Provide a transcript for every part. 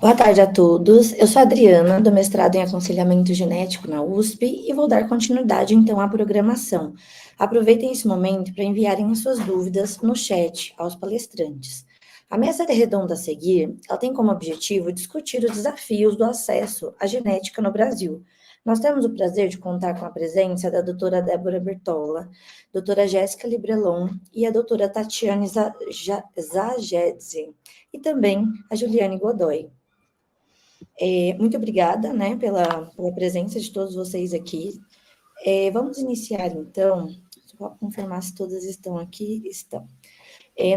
Boa tarde a todos. Eu sou a Adriana, do mestrado em aconselhamento genético na USP, e vou dar continuidade então à programação. Aproveitem esse momento para enviarem as suas dúvidas no chat aos palestrantes. A mesa redonda a seguir, ela tem como objetivo discutir os desafios do acesso à genética no Brasil. Nós temos o prazer de contar com a presença da doutora Débora Bertola, doutora Jéssica Librelon e a doutora Tatiane Zagedze, e também a Juliane Godoy. Muito obrigada, né, pela presença de todos vocês aqui. Vamos iniciar, então, só para confirmar se todas estão aqui. Estão.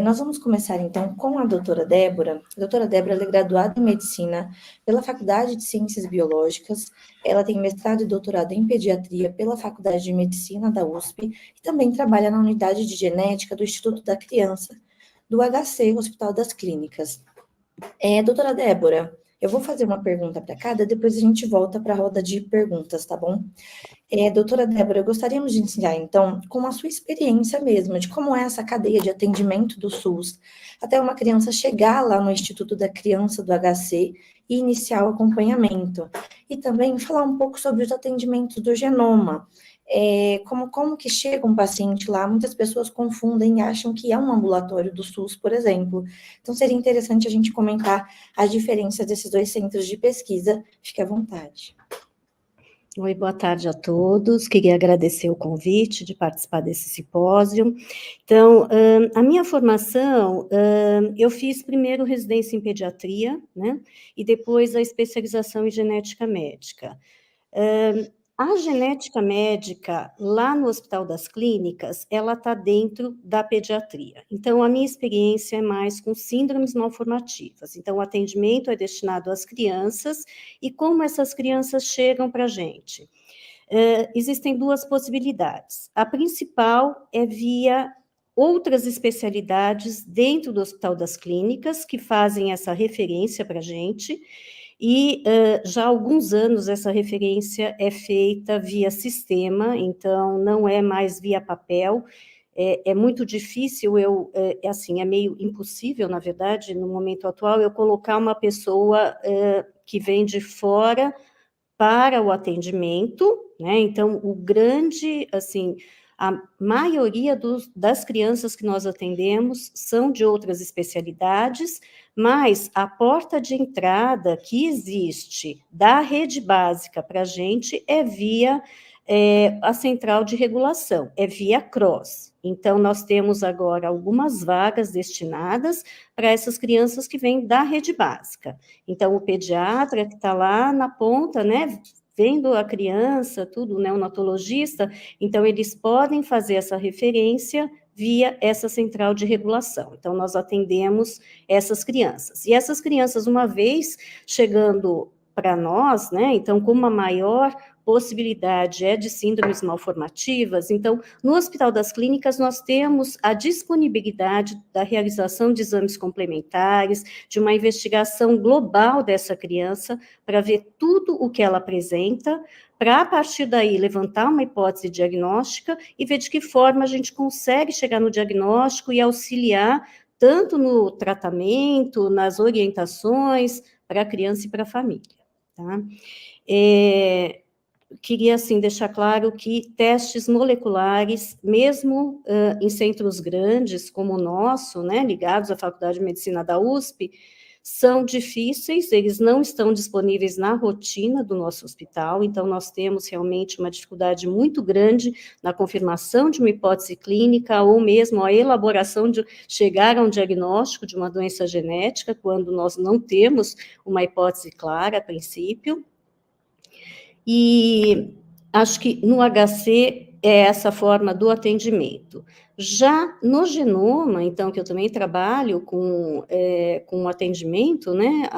Nós vamos começar, então, com a doutora Débora. A doutora Débora ela é graduada em Medicina pela Faculdade de Ciências Biológicas, ela tem mestrado e doutorado em Pediatria pela Faculdade de Medicina da USP e também trabalha na Unidade de Genética do Instituto da Criança, do HC, Hospital das Clínicas. Doutora Débora, eu vou fazer uma pergunta para cada, depois a gente volta para a roda de perguntas, tá bom? Doutora Débora, gostaríamos de iniciar, então, com a sua experiência mesmo, de como é essa cadeia de atendimento do SUS, até uma criança chegar lá no Instituto da Criança do HC e iniciar o acompanhamento. E também falar um pouco sobre os atendimentos do genoma. Como que chega um paciente lá, muitas pessoas confundem e acham que é um ambulatório do SUS, por exemplo. Então, seria interessante a gente comentar as diferenças desses dois centros de pesquisa. Fique à vontade. Oi, boa tarde a todos. Queria agradecer o convite de participar desse simpósio. Então, a minha formação, eu fiz primeiro residência em pediatria, né, e depois a especialização em genética médica. A genética médica, lá no Hospital das Clínicas, ela está dentro da pediatria. Então, a minha experiência é mais com síndromes malformativas. Então, o atendimento é destinado às crianças e como essas crianças chegam para a gente. Existem duas possibilidades. A principal é via outras especialidades dentro do Hospital das Clínicas, que fazem essa referência para a gente, e já há alguns anos essa referência é feita via sistema, então não é mais via papel. É muito difícil, assim, é meio impossível, na verdade, no momento atual, eu colocar uma pessoa que vem de fora para o atendimento, né? Então, assim, a maioria das crianças que nós atendemos são de outras especialidades, mas a porta de entrada que existe da rede básica para a gente é via a central de regulação, é via CROSS. Então, nós temos agora algumas vagas destinadas para essas crianças que vêm da rede básica. Então, o pediatra que está lá na ponta, né, vendo a criança, tudo, né, o neonatologista, então eles podem fazer essa referência via essa central de regulação. Então, nós atendemos essas crianças. E essas crianças, uma vez chegando para nós, né, então, com uma maior possibilidade de síndromes malformativas, então, no Hospital das Clínicas, nós temos a disponibilidade da realização de exames complementares, de uma investigação global dessa criança, para ver tudo o que ela apresenta, para, a partir daí, levantar uma hipótese diagnóstica e ver de que forma a gente consegue chegar no diagnóstico e auxiliar tanto no tratamento, nas orientações para a criança e para a família, tá? Queria, assim, deixar claro que testes moleculares, mesmo em centros grandes como o nosso, né, ligados à Faculdade de Medicina da USP, são difíceis, eles não estão disponíveis na rotina do nosso hospital, então nós temos realmente uma dificuldade muito grande na confirmação de uma hipótese clínica ou mesmo a elaboração de chegar a um diagnóstico de uma doença genética, quando nós não temos uma hipótese clara a princípio. E acho que no HC é essa forma do atendimento. Já no genoma, então, que eu também trabalho com atendimento, né,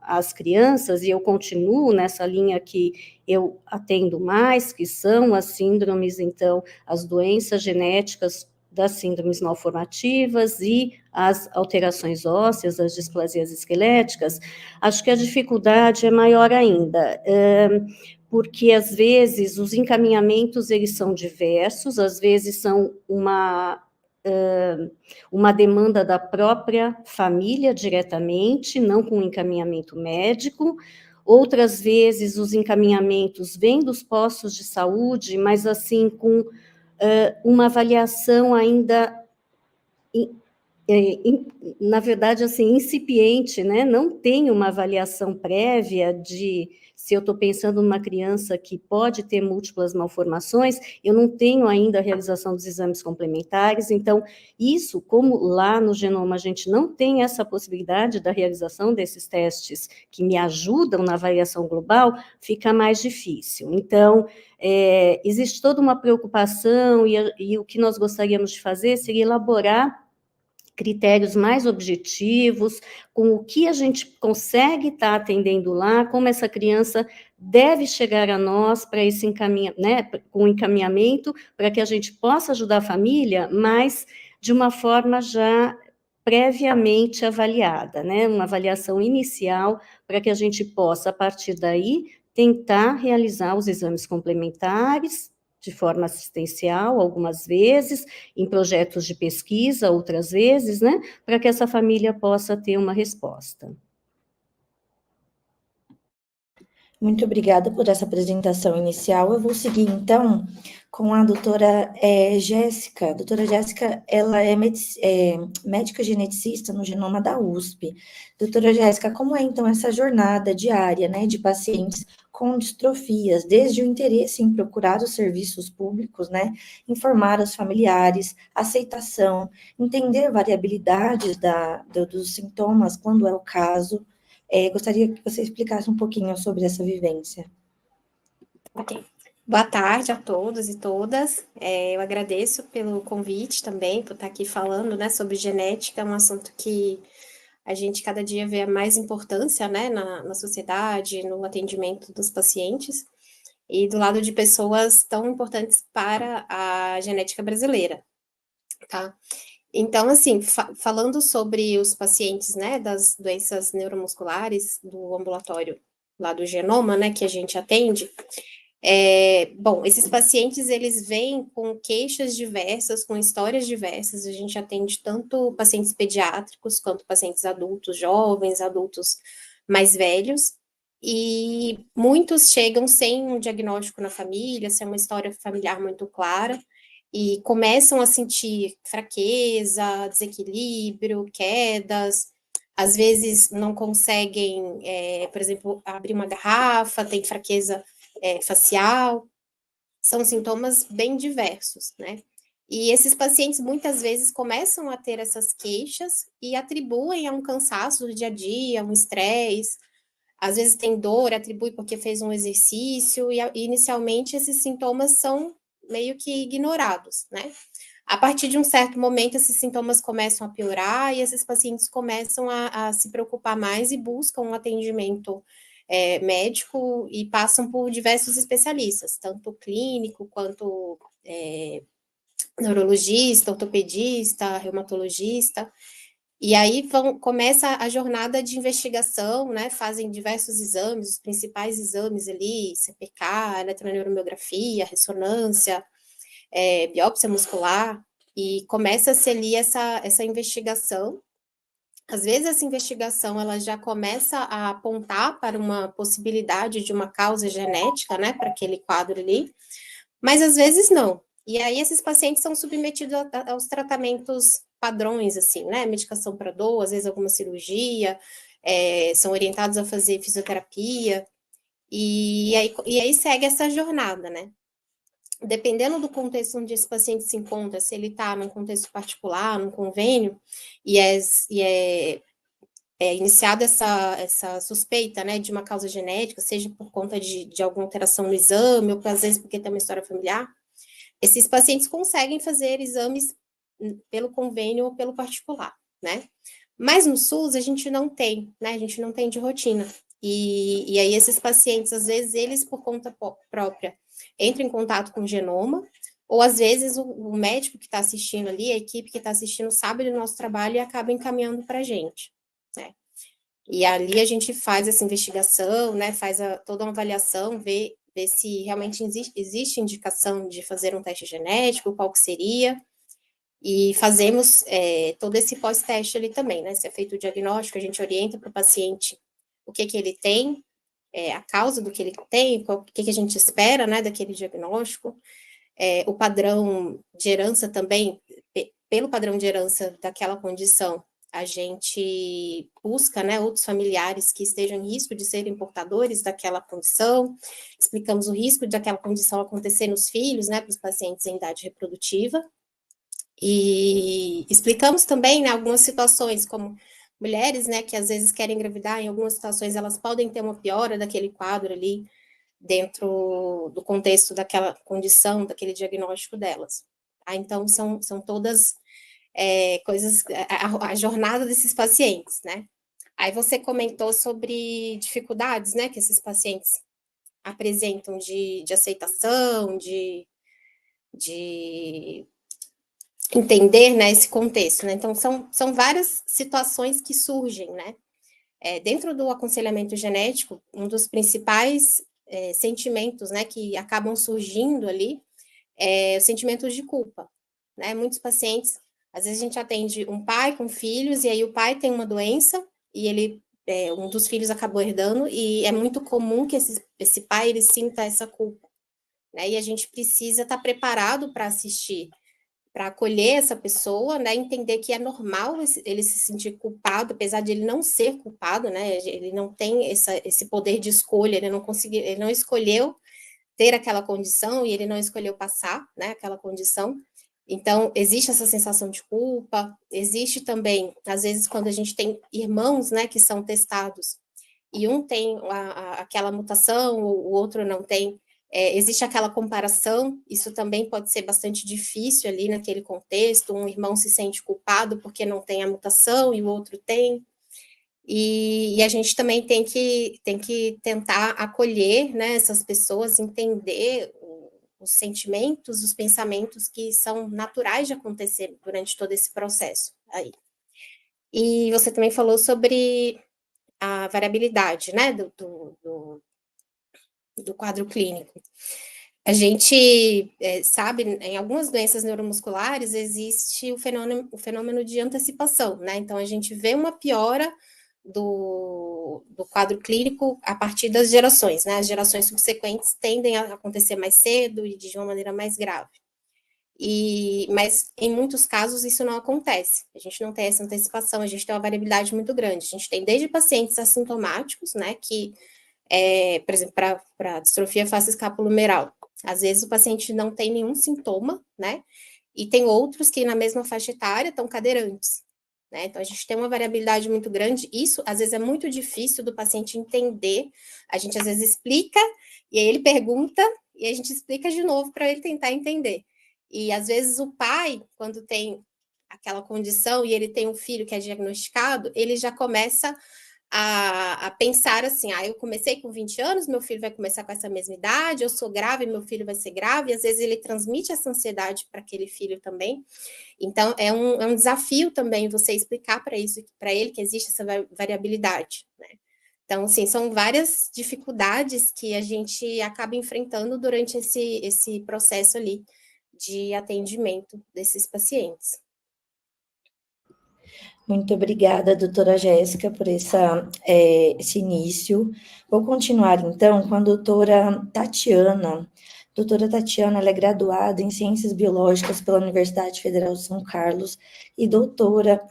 às crianças, e eu continuo nessa linha que eu atendo mais, que são as síndromes, então, as doenças genéticas das síndromes malformativas e as alterações ósseas, as displasias esqueléticas, acho que a dificuldade é maior ainda, porque, às vezes, os encaminhamentos, eles são diversos, às vezes são uma uma demanda da própria família diretamente, não com encaminhamento médico. Outras vezes, os encaminhamentos vêm dos postos de saúde, mas assim, com uma avaliação ainda, na verdade, assim, incipiente, né? Não tem uma avaliação prévia de se eu estou pensando numa criança que pode ter múltiplas malformações, eu não tenho ainda a realização dos exames complementares, então, isso, como lá no genoma a gente não tem essa possibilidade da realização desses testes que me ajudam na avaliação global, fica mais difícil. Então, existe toda uma preocupação e o que nós gostaríamos de fazer seria elaborar critérios mais objetivos, com o que a gente consegue estar atendendo lá, como essa criança deve chegar a nós para esse né, com encaminhamento, para que a gente possa ajudar a família, mas de uma forma já previamente avaliada, né, uma avaliação inicial, para que a gente possa, a partir daí, tentar realizar os exames complementares, de forma assistencial, algumas vezes, em projetos de pesquisa, outras vezes, né, para que essa família possa ter uma resposta. Muito obrigada por essa apresentação inicial. Eu vou seguir, então, com a doutora Jéssica. A doutora Jéssica, ela é médica geneticista no Genoma da USP. Doutora Jéssica, como é, então, essa jornada diária, né, de pacientes com distrofias, desde o interesse em procurar os serviços públicos, né, informar os familiares, aceitação, entender variabilidades dos sintomas, quando é o caso. Gostaria que você explicasse um pouquinho sobre essa vivência. Ok. Boa tarde a todos e todas. Eu agradeço pelo convite também, por estar aqui falando, né, sobre genética, um assunto que a gente cada dia vê mais importância, né, na sociedade, no atendimento dos pacientes, e do lado de pessoas tão importantes para a genética brasileira, tá? Então, assim, falando sobre os pacientes, né, das doenças neuromusculares do ambulatório lá do Genoma, né, que a gente atende, bom, esses pacientes, eles vêm com queixas diversas, com histórias diversas, a gente atende tanto pacientes pediátricos, quanto pacientes adultos, jovens, adultos mais velhos, e muitos chegam sem um diagnóstico na família, sem uma história familiar muito clara, e começam a sentir fraqueza, desequilíbrio, quedas, às vezes não conseguem, por exemplo, abrir uma garrafa, tem fraqueza facial, são sintomas bem diversos, né? E esses pacientes muitas vezes começam a ter essas queixas e atribuem a um cansaço do dia a dia, um estresse, às vezes tem dor, atribui porque fez um exercício, e inicialmente esses sintomas são meio que ignorados, né? A partir de um certo momento, esses sintomas começam a piorar e esses pacientes começam a se preocupar mais e buscam um atendimento médico e passam por diversos especialistas, tanto clínico quanto neurologista, ortopedista, reumatologista. E aí começa a jornada de investigação, né? Fazem diversos exames, os principais exames ali, CPK, eletroneuromiografia, ressonância, biópsia muscular, e começa-se ali essa investigação. Às vezes essa investigação ela já começa a apontar para uma possibilidade de uma causa genética, né, para aquele quadro ali, mas às vezes não. E aí esses pacientes são submetidos aos tratamentos padrões, assim, né, medicação para dor, às vezes alguma cirurgia, são orientados a fazer fisioterapia, e aí segue essa jornada, né. Dependendo do contexto onde esse paciente se encontra, se ele está num contexto particular, num convênio, e é iniciada essa suspeita, né, de uma causa genética, seja por conta de alguma alteração no exame, ou às vezes porque tem uma história familiar, esses pacientes conseguem fazer exames pelo convênio ou pelo particular, né? Mas no SUS a gente não tem, né? A gente não tem de rotina. E aí esses pacientes, às vezes, eles por conta própria entram em contato com o genoma, ou às vezes o médico que está assistindo ali, a equipe que está assistindo sabe do nosso trabalho e acaba encaminhando para a gente, né? E ali a gente faz essa investigação, né? Faz toda uma avaliação, vê se realmente existe indicação de fazer um teste genético, qual que seria, e fazemos todo esse pós-teste ali também, né? Se é feito o diagnóstico, a gente orienta para o paciente o que ele tem, a causa do que ele tem, o que a gente espera, né, daquele diagnóstico, o padrão de herança também, pelo padrão de herança daquela condição, a gente busca, né, outros familiares que estejam em risco de serem portadores daquela condição, explicamos o risco daquela condição acontecer nos filhos, né, para os pacientes em idade reprodutiva, e explicamos também, né, algumas situações, como mulheres, né, que às vezes querem engravidar, em algumas situações elas podem ter uma piora daquele quadro ali, dentro do contexto daquela condição, daquele diagnóstico delas. Tá? Então, são todas coisas, a jornada desses pacientes, né? Aí você comentou sobre dificuldades, né, que esses pacientes apresentam de aceitação, de entender, né, esse contexto, né? Então, são várias situações que surgem, né? Dentro do aconselhamento genético, um dos principais sentimentos, né, que acabam surgindo ali é o sentimento de culpa, né? Muitos pacientes, às vezes a gente atende um pai com filhos, e aí o pai tem uma doença, e ele, um dos filhos acabou herdando, e é muito comum que esse pai, ele sinta essa culpa, né? E a gente precisa estar preparado para assistir, para acolher essa pessoa, né, entender que é normal ele se sentir culpado, apesar de ele não ser culpado, né, ele não tem esse poder de escolha, ele não escolheu ter aquela condição e ele não escolheu passar, né, aquela condição. Então, existe essa sensação de culpa, existe também, às vezes, quando a gente tem irmãos, né, que são testados, e um tem aquela mutação, o outro não tem, existe aquela comparação, isso também pode ser bastante difícil ali naquele contexto, um irmão se sente culpado porque não tem a mutação e o outro tem, e a gente também tem que tentar acolher, né, essas pessoas, entender os sentimentos, os pensamentos que são naturais de acontecer durante todo esse processo aí. E você também falou sobre a variabilidade, né, do quadro clínico. A gente sabe, em algumas doenças neuromusculares, existe o fenômeno de antecipação, né? Então, a gente vê uma piora do quadro clínico a partir das gerações, né? As gerações subsequentes tendem a acontecer mais cedo e de uma maneira mais grave. Mas, em muitos casos, isso não acontece. A gente não tem essa antecipação, a gente tem uma variabilidade muito grande. A gente tem desde pacientes assintomáticos, né, que por exemplo, para distrofia face escapulohumeral, às vezes o paciente não tem nenhum sintoma, né? E tem outros que na mesma faixa etária estão cadeirantes, né? Então a gente tem uma variabilidade muito grande. Isso às vezes é muito difícil do paciente entender. A gente às vezes explica e aí ele pergunta e a gente explica de novo para ele tentar entender. E às vezes o pai, quando tem aquela condição e ele tem um filho que é diagnosticado, ele já começa a pensar assim, eu comecei com 20 anos, meu filho vai começar com essa mesma idade, eu sou grave, meu filho vai ser grave, e às vezes ele transmite essa ansiedade para aquele filho também. Então, é um desafio também você explicar para ele que existe essa variabilidade, né? Então, assim, são várias dificuldades que a gente acaba enfrentando durante esse processo ali de atendimento desses pacientes. Muito obrigada, doutora Jéssica, por esse início. Vou continuar, então, com a doutora Tatiana. Doutora Tatiana, ela é graduada em Ciências Biológicas pela Universidade Federal de São Carlos e doutora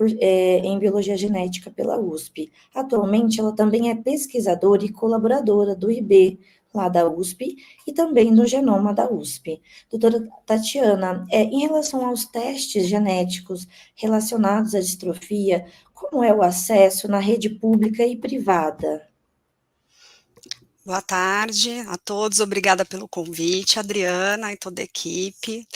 em Biologia Genética pela USP. Atualmente, ela também é pesquisadora e colaboradora do IB, lá da USP, e também do Genoma da USP. Doutora Tatiana, em relação aos testes genéticos relacionados à distrofia, como é o acesso na rede pública e privada? Boa tarde a todos, obrigada pelo convite, Adriana e toda a equipe.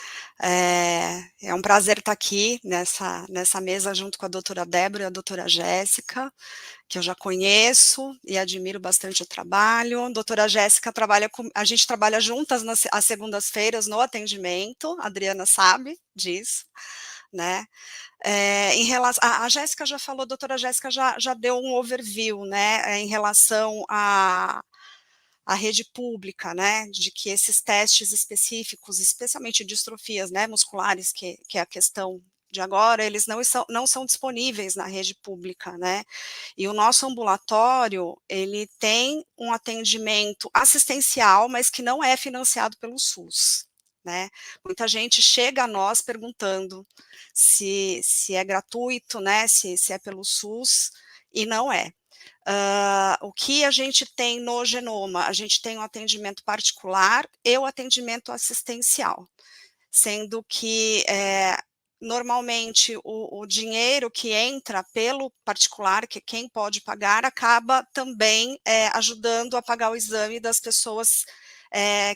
É um prazer estar aqui nessa mesa junto com a doutora Débora e a doutora Jéssica, que eu já conheço e admiro bastante o trabalho. A doutora Jéssica a gente trabalha juntas às segundas-feiras no atendimento, a Adriana sabe disso, né? Em relação, a Jéssica já falou, a doutora Jéssica já deu um overview, né, em relação a rede pública, né, de que esses testes específicos, especialmente distrofias, né, musculares, que é a questão de agora, eles não são disponíveis na rede pública, né? E o nosso ambulatório, ele tem um atendimento assistencial, mas que não é financiado pelo SUS, né? Muita gente chega a nós perguntando se é gratuito, né? Se é pelo SUS, e não é. O que a gente tem no Genoma? A gente tem um atendimento particular e o atendimento assistencial, sendo que normalmente o dinheiro que entra pelo particular, que quem pode pagar, acaba também ajudando a pagar o exame das pessoas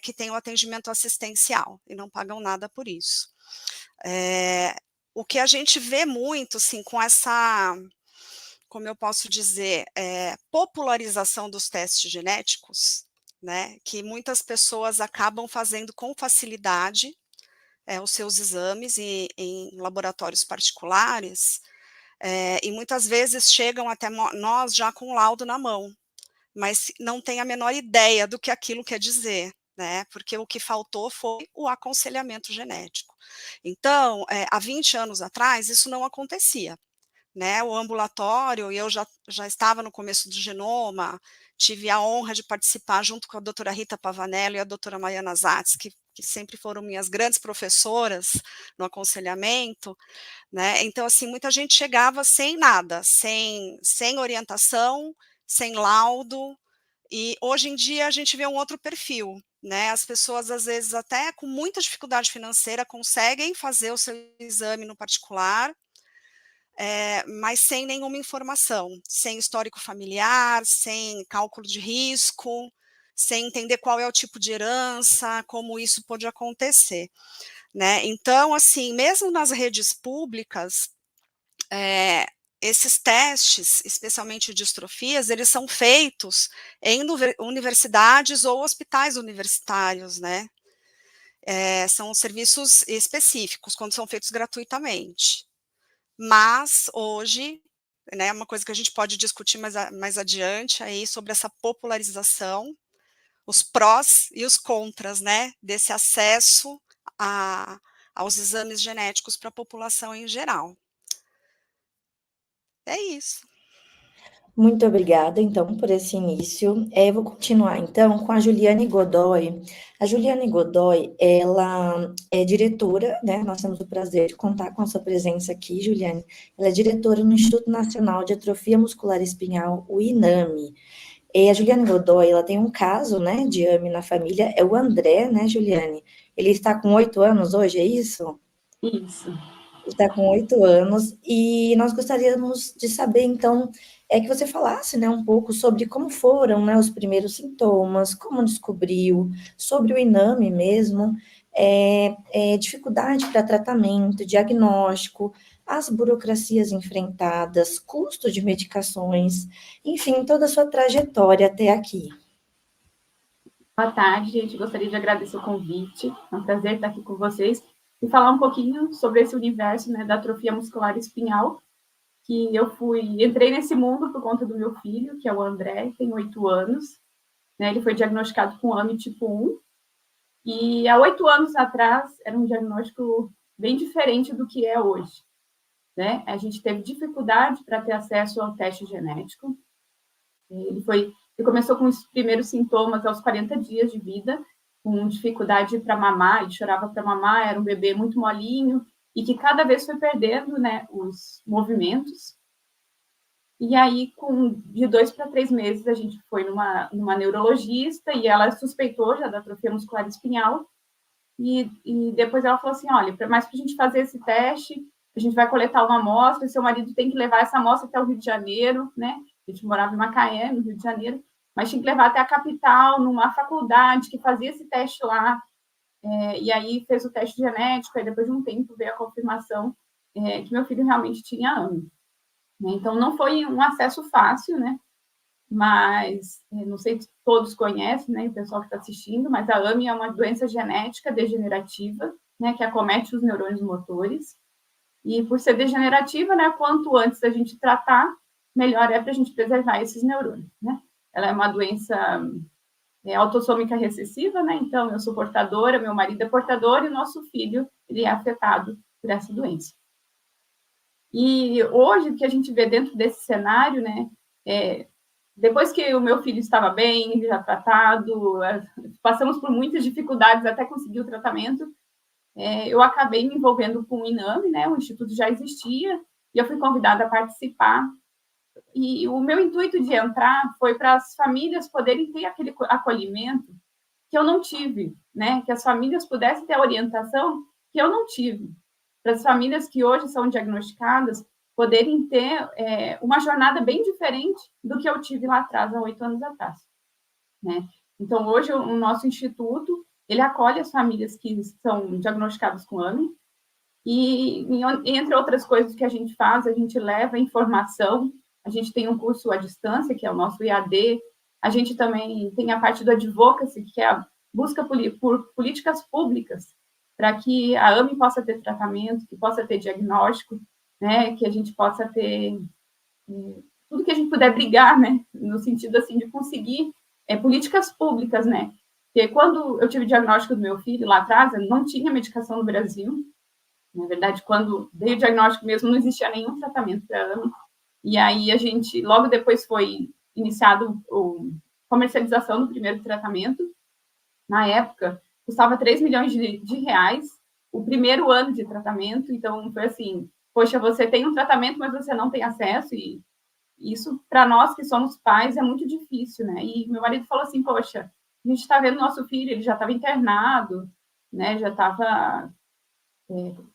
que têm o atendimento assistencial e não pagam nada por isso. O que a gente vê muito, assim, com essa, como eu posso dizer, popularização dos testes genéticos, né, que muitas pessoas acabam fazendo com facilidade os seus exames em laboratórios particulares, e muitas vezes chegam até nós já com o laudo na mão, mas não tem a menor ideia do que aquilo quer dizer, né, porque o que faltou foi o aconselhamento genético. Então, há 20 anos atrás, isso não acontecia, né, o ambulatório, e eu já estava no começo do Genoma, tive a honra de participar junto com a doutora Rita Pavanello e a doutora Mariana Zatz, que sempre foram minhas grandes professoras no aconselhamento, né, então, assim, muita gente chegava sem nada, sem orientação, sem laudo, e hoje em dia a gente vê um outro perfil, né, as pessoas, às vezes, até com muita dificuldade financeira, conseguem fazer o seu exame no particular, mas sem nenhuma informação, sem histórico familiar, sem cálculo de risco, sem entender qual é o tipo de herança, como isso pode acontecer, né? Então, assim, mesmo nas redes públicas, esses testes, especialmente distrofias, eles são feitos em universidades ou hospitais universitários, né? São serviços específicos, quando são feitos gratuitamente. Mas, hoje, né, uma coisa que a gente pode discutir mais adiante aí sobre essa popularização, os prós e os contras, né, desse acesso aos exames genéticos para a população em geral. É isso. Muito obrigada, então, por esse início. Vou continuar, então, com a Juliane Godoy. A Juliane Godoy, ela é diretora, né? Nós temos o prazer de contar com a sua presença aqui, Juliane. Ela é diretora no Instituto Nacional de Atrofia Muscular Espinhal, o INAME. E a Juliane Godoy, ela tem um caso, né, de AME na família, é o André, né, Juliane? Ele está com 8 anos hoje, é isso? Isso. Está com 8 anos, e nós gostaríamos de saber, então, que você falasse, né, um pouco sobre como foram, né, os primeiros sintomas, como descobriu, sobre o INAME mesmo, dificuldade para tratamento, diagnóstico, as burocracias enfrentadas, custo de medicações, enfim, toda a sua trajetória até aqui. Boa tarde, gente. Gostaria de agradecer o convite. É um prazer estar aqui com vocês e falar um pouquinho sobre esse universo, né, da atrofia muscular espinhal, que entrei nesse mundo por conta do meu filho, que é o André, tem 8 anos, né, ele foi diagnosticado com AME tipo 1, e há 8 anos atrás era um diagnóstico bem diferente do que é hoje, né? A gente teve dificuldade para ter acesso ao teste genético. Ele começou com os primeiros sintomas aos 40 dias de vida, com dificuldade para mamar, ele chorava para mamar, era um bebê muito molinho, e que cada vez foi perdendo, né, os movimentos. E aí, de 2 para 3 meses, a gente foi numa neurologista, e ela suspeitou já da atrofia muscular espinhal, e depois ela falou assim, olha, mas para a gente fazer esse teste, a gente vai coletar uma amostra, e seu marido tem que levar essa amostra até o Rio de Janeiro, né? A gente morava em Macaé, no Rio de Janeiro, mas tinha que levar até a capital, numa faculdade que fazia esse teste lá, e aí fez o teste genético, aí depois de um tempo veio a confirmação que meu filho realmente tinha AME. Então, não foi um acesso fácil, né? Mas, não sei se todos conhecem, né, o pessoal que está assistindo, mas a AME é uma doença genética degenerativa, né, que acomete os neurônios motores, e por ser degenerativa, né, quanto antes a gente tratar, melhor é para a gente preservar esses neurônios, né? Ela é uma doença autossômica recessiva, né? Então, eu sou portadora, meu marido é portador, e o nosso filho, ele é afetado por essa doença. E hoje, o que a gente vê dentro desse cenário, né, depois que o meu filho estava bem, já tratado, passamos por muitas dificuldades até conseguir o tratamento, eu acabei me envolvendo com o INAME, né, o Instituto já existia, e eu fui convidada a participar. E o meu intuito de entrar foi para as famílias poderem ter aquele acolhimento que eu não tive, né, que as famílias pudessem ter a orientação que eu não tive. Para as famílias que hoje são diagnosticadas poderem ter uma jornada bem diferente do que eu tive lá atrás, há 8 anos atrás, né? Então, hoje, o nosso instituto, ele acolhe as famílias que são diagnosticadas com AMI, e, entre outras coisas que a gente faz, a gente leva informação, a gente tem um curso à distância, que é o nosso IAD, a gente também tem a parte do advocacy, que é a busca por políticas públicas, para que a AMI possa ter tratamento, que possa ter diagnóstico, né, que a gente possa ter tudo que a gente puder brigar, né, no sentido, assim, de conseguir políticas públicas, né, porque quando eu tive o diagnóstico do meu filho lá atrás, não tinha medicação no Brasil, na verdade, quando veio o diagnóstico mesmo, não existia nenhum tratamento para AMI, e aí a gente, logo depois foi iniciado a comercialização do primeiro tratamento, na época, custava 3 milhões de reais o primeiro ano de tratamento, então foi assim, poxa, você tem um tratamento, mas você não tem acesso, e isso, para nós que somos pais, é muito difícil, né? E meu marido falou assim, poxa, a gente está vendo nosso filho, ele já estava internado, né? Já estava...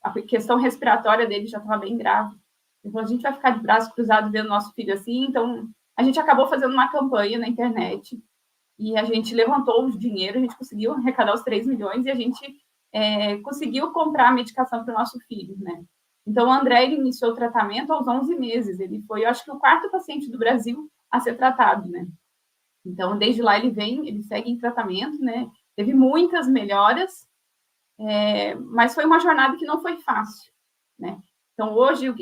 a questão respiratória dele já estava bem grave. Então, a gente vai ficar de braço cruzado vendo nosso filho assim, então a gente acabou fazendo uma campanha na internet, e a gente levantou o dinheiro, a gente conseguiu arrecadar os 3 milhões, e a gente conseguiu comprar a medicação para o nosso filho, né? Então, o André, ele iniciou o tratamento aos 11 meses, ele foi, eu acho que, o 4º paciente do Brasil a ser tratado, né? Então, desde lá ele segue em tratamento, né? Teve muitas melhoras, mas foi uma jornada que não foi fácil, né? Então, hoje, o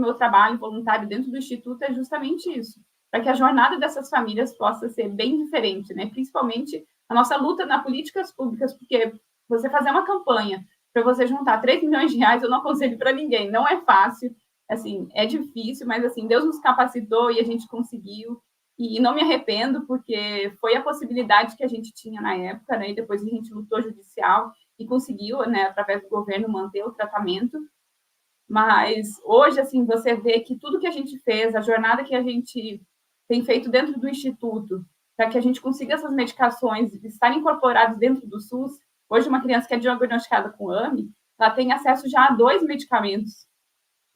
meu trabalho voluntário dentro do Instituto é justamente isso, para que a jornada dessas famílias possa ser bem diferente, né? Principalmente a nossa luta nas políticas públicas, porque você fazer uma campanha para você juntar 3 milhões de reais, eu não aconselho para ninguém, não é fácil, assim, é difícil, mas, assim, Deus nos capacitou e a gente conseguiu, e não me arrependo, porque foi a possibilidade que a gente tinha na época, né? E depois a gente lutou judicial e conseguiu, né, através do governo, manter o tratamento. Mas hoje, assim, você vê que tudo que a gente fez, a jornada que a gente tem feito dentro do Instituto, para que a gente consiga essas medicações estarem incorporadas dentro do SUS. Hoje, uma criança que é diagnosticada com AMI, ela tem acesso já a 2 medicamentos,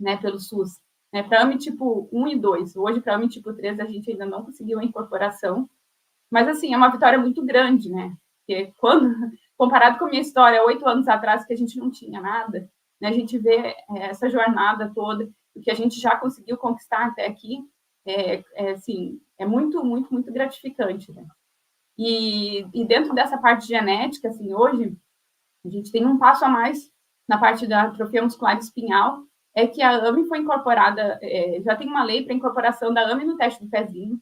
né, pelo SUS, né, para AMI tipo 1 e 2. Hoje, para AMI tipo 3, a gente ainda não conseguiu a incorporação, mas, assim, é uma vitória muito grande, né, porque comparado com a minha história, 8 anos atrás, que a gente não tinha nada, né, a gente vê essa jornada toda, o que a gente já conseguiu conquistar até aqui, assim, é muito, muito, muito gratificante, né? E dentro dessa parte genética, assim, hoje, a gente tem um passo a mais na parte da atrofia muscular espinhal, é que a AMI foi incorporada, já tem uma lei para incorporação da AMI no teste do pezinho,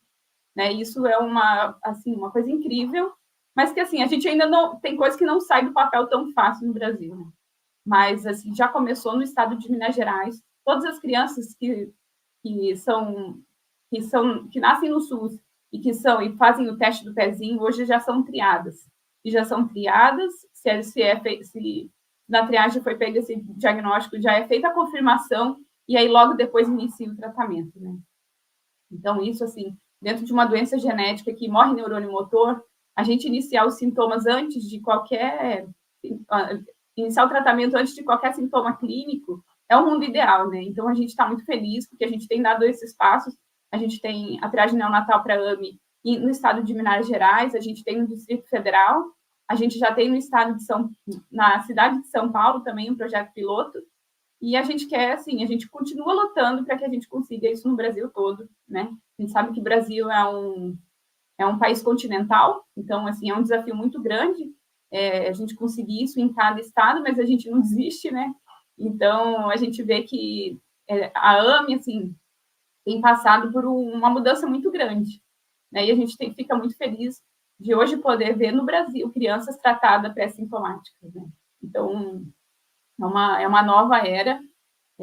né? Isso é assim, uma coisa incrível, mas que, assim, a gente ainda não... Tem coisa que não sai do papel tão fácil no Brasil, né? Mas, assim, já começou no estado de Minas Gerais. Todas as crianças que nascem no SUS e fazem o teste do pezinho, hoje já são triadas. E já são triadas, se na triagem foi feito esse diagnóstico, já é feita a confirmação, e aí logo depois inicia o tratamento, né? Então, isso, assim, dentro de uma doença genética que morre neurônio motor, a gente iniciar os sintomas antes de qualquer... iniciar o tratamento antes de qualquer sintoma clínico é o mundo ideal, né? Então, a gente está muito feliz porque a gente tem dado esses passos. A gente tem a triagem neonatal para AMI no estado de Minas Gerais, a gente tem no Distrito Federal, a gente já tem na cidade de São Paulo também um projeto piloto, e a gente quer, assim, a gente continua lutando para que a gente consiga isso no Brasil todo, né? A gente sabe que o Brasil é um país continental, então, assim, é um desafio muito grande a gente conseguir isso em cada estado, mas a gente não desiste, né? Então, a gente vê que a AMI, assim, tem passado por uma mudança muito grande, né? E a gente fica muito feliz de hoje poder ver no Brasil crianças tratadas pré-sintomáticas, né? Então, é uma nova era.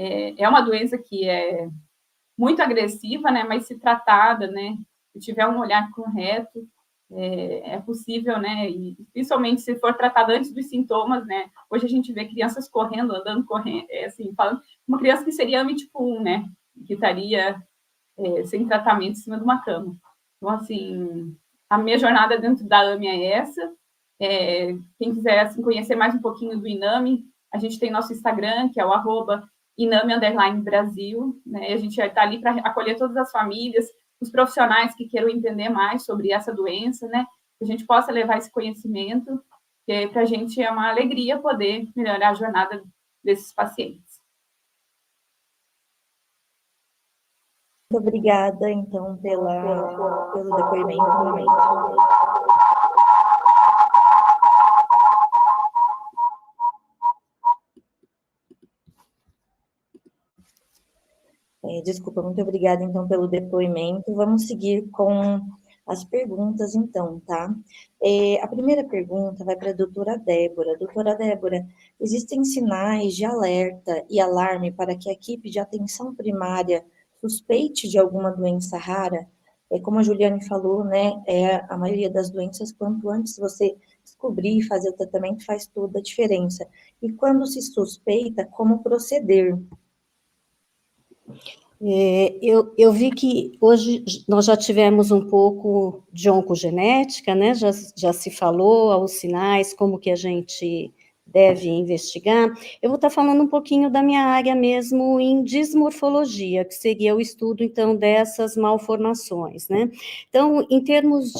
É uma doença que é muito agressiva, né, mas se tratada, né, se tiver um olhar correto, é possível, né, e principalmente se for tratada antes dos sintomas, né, hoje a gente vê crianças correndo, andando, correndo, assim, falando, uma criança que seria AMI tipo 1, né, que estaria sem tratamento em cima de uma cama. Então, assim, a minha jornada dentro da AMI é essa. Quem quiser assim, conhecer mais um pouquinho do INAME, a gente tem nosso Instagram, que é o @INAME_Brasil, né? A gente está ali para acolher todas as famílias, os profissionais que queiram entender mais sobre essa doença, né? Que a gente possa levar esse conhecimento, que para a gente é uma alegria poder melhorar a jornada desses pacientes. Muito obrigada, então, pelo depoimento novamente. Desculpa, muito obrigada, então, pelo depoimento. Vamos seguir com as perguntas, então, tá? A primeira pergunta vai para a doutora Débora. Doutora Débora, existem sinais de alerta e alarme para que a equipe de atenção primária suspeite de alguma doença rara? Como a Juliane falou, né, a maioria das doenças, quanto antes você descobrir e fazer o tratamento, faz toda a diferença. E quando se suspeita, como proceder? Eu vi que hoje nós já tivemos um pouco de oncogenética, né? Já se falou aos sinais, como que a gente deve investigar. Eu vou estar falando um pouquinho da minha área mesmo em dismorfologia, que seria o estudo, então, dessas malformações, né? Então, em termos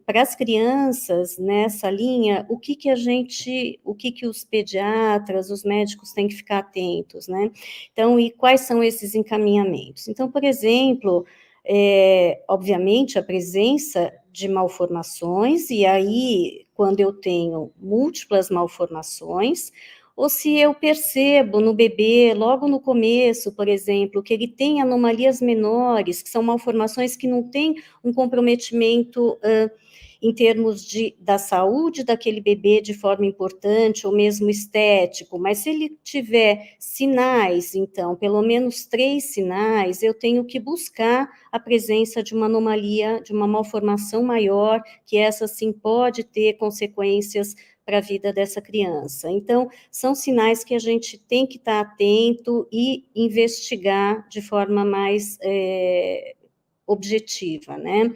para as crianças, nessa linha, o que os pediatras, os médicos têm que ficar atentos, né? Então, e quais são esses encaminhamentos? Então, por exemplo, obviamente, a presença de malformações, e aí, quando eu tenho múltiplas malformações, ou se eu percebo no bebê, logo no começo, por exemplo, que ele tem anomalias menores, que são malformações que não têm um comprometimento em termos da saúde daquele bebê de forma importante, ou mesmo estético, mas se ele tiver sinais, então, pelo menos 3 sinais, eu tenho que buscar a presença de uma anomalia, de uma malformação maior, que essa sim pode ter consequências para a vida dessa criança. Então, são sinais que a gente tem que estar atento e investigar de forma mais objetiva, né?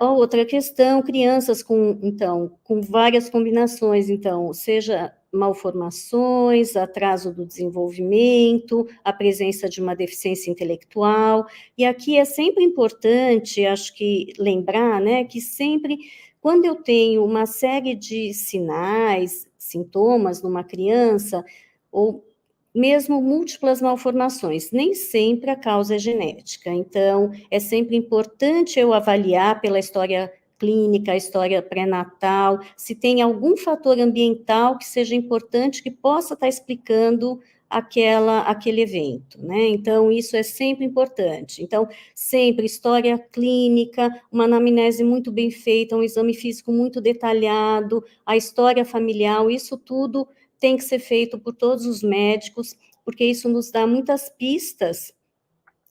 Outra questão, crianças com várias combinações, então, seja malformações, atraso do desenvolvimento, a presença de uma deficiência intelectual, e aqui é sempre importante, acho que lembrar, né, que sempre, quando eu tenho uma série de sinais, sintomas numa criança, ou mesmo múltiplas malformações, nem sempre a causa é genética. Então, é sempre importante eu avaliar pela história clínica, a história pré-natal, se tem algum fator ambiental que seja importante, que possa estar explicando aquele evento, né? Então, isso é sempre importante. Então, sempre história clínica, uma anamnese muito bem feita, um exame físico muito detalhado, a história familiar, isso tudo tem que ser feito por todos os médicos, porque isso nos dá muitas pistas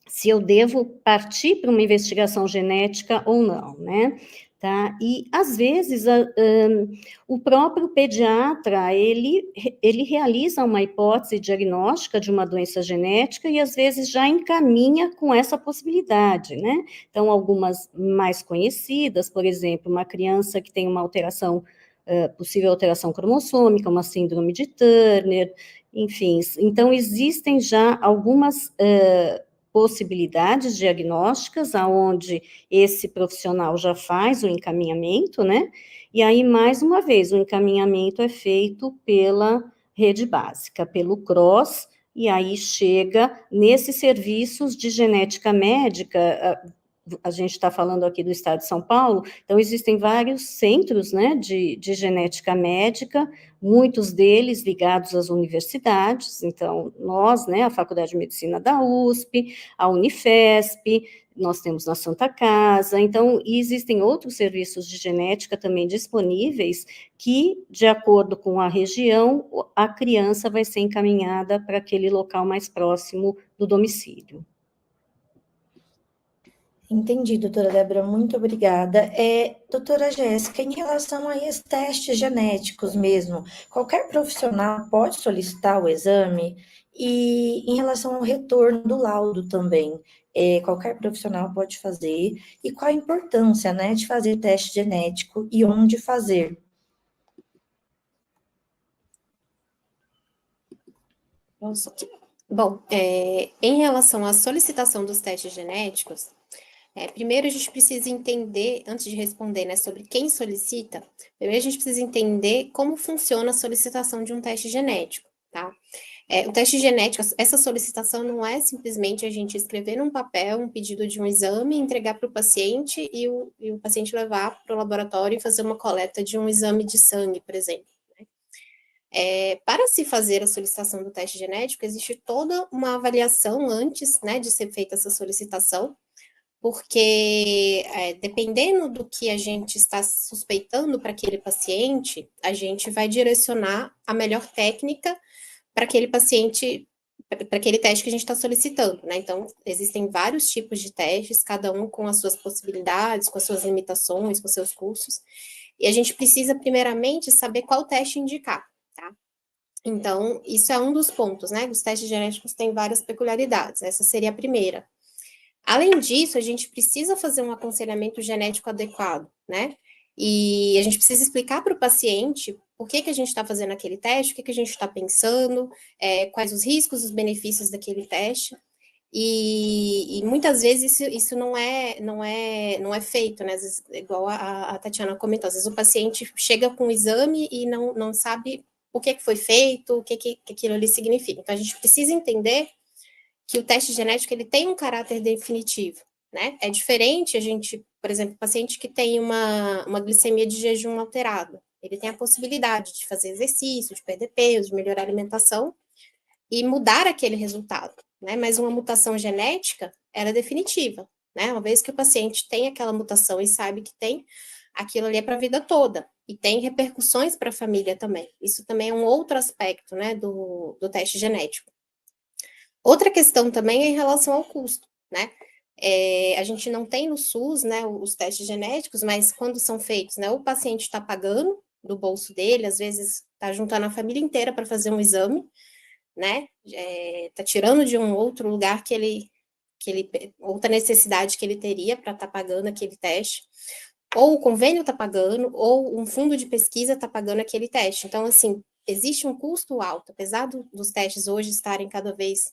se eu devo partir para uma investigação genética ou não, né? Tá? E, às vezes, o próprio pediatra, ele realiza uma hipótese diagnóstica de uma doença genética e, às vezes, já encaminha com essa possibilidade, né? Então, algumas mais conhecidas, por exemplo, uma criança que tem uma alteração, possível alteração cromossômica, uma síndrome de Turner, enfim. Então, existem já algumas possibilidades diagnósticas, aonde esse profissional já faz o encaminhamento, né? E aí, mais uma vez, o encaminhamento é feito pela rede básica, pelo CROSS, e aí chega nesses serviços de genética médica. A gente está falando aqui do estado de São Paulo, então existem vários centros, né, de genética médica, muitos deles ligados às universidades, então nós, né, a Faculdade de Medicina da USP, a Unifesp, nós temos na Santa Casa, então, e existem outros serviços de genética também disponíveis, que, de acordo com a região, a criança vai ser encaminhada para aquele local mais próximo do domicílio. Entendi, doutora Débora, muito obrigada. Doutora Jéssica, em relação a esses testes genéticos mesmo, qualquer profissional pode solicitar o exame? E em relação ao retorno do laudo também, qualquer profissional pode fazer? E qual a importância, né, de fazer teste genético e onde fazer? Bom, em relação à solicitação dos testes genéticos, primeiro a gente precisa entender, antes de responder, né, sobre quem solicita, primeiro a gente precisa entender como funciona a solicitação de um teste genético, tá? O teste genético, essa solicitação não é simplesmente a gente escrever num papel um pedido de um exame, entregar para o paciente e o paciente levar para o laboratório e fazer uma coleta de um exame de sangue, por exemplo. Para se fazer a solicitação do teste genético, existe toda uma avaliação antes, né, de ser feita essa solicitação, porque dependendo do que a gente está suspeitando para aquele paciente, a gente vai direcionar a melhor técnica para aquele paciente, para aquele teste que a gente está solicitando, né? Então, existem vários tipos de testes, cada um com as suas possibilidades, com as suas limitações, com os seus custos, e a gente precisa, primeiramente, saber qual teste indicar, tá? Então, isso é um dos pontos, né? Os testes genéticos têm várias peculiaridades, essa seria a primeira. Além disso, a gente precisa fazer um aconselhamento genético adequado, né? E a gente precisa explicar para o paciente por que a gente está fazendo aquele teste, o que a gente está pensando, quais os riscos, os benefícios daquele teste. E muitas vezes isso não é feito, né? Às vezes, igual a Tatiana comentou, às vezes o paciente chega com o exame e não sabe o que foi feito, o que aquilo ali significa. Então, a gente precisa entender que o teste genético ele tem um caráter definitivo, né? É diferente a gente, por exemplo, paciente que tem uma glicemia de jejum alterada, ele tem a possibilidade de fazer exercício, de perder peso, de melhorar a alimentação e mudar aquele resultado, né? Mas uma mutação genética, ela é definitiva, né? Uma vez que o paciente tem aquela mutação e sabe que tem, aquilo ali é para a vida toda e tem repercussões para a família também. Isso também é um outro aspecto, né, do teste genético. Outra questão também é em relação ao custo, né? A gente não tem no SUS, né, os testes genéticos, mas quando são feitos, né, o paciente está pagando do bolso dele, às vezes está juntando a família inteira para fazer um exame, né? Está tirando de um outro lugar outra necessidade que ele teria para estar pagando aquele teste, ou o convênio está pagando, ou um fundo de pesquisa está pagando aquele teste. Então, assim, existe um custo alto, apesar dos testes hoje estarem cada vez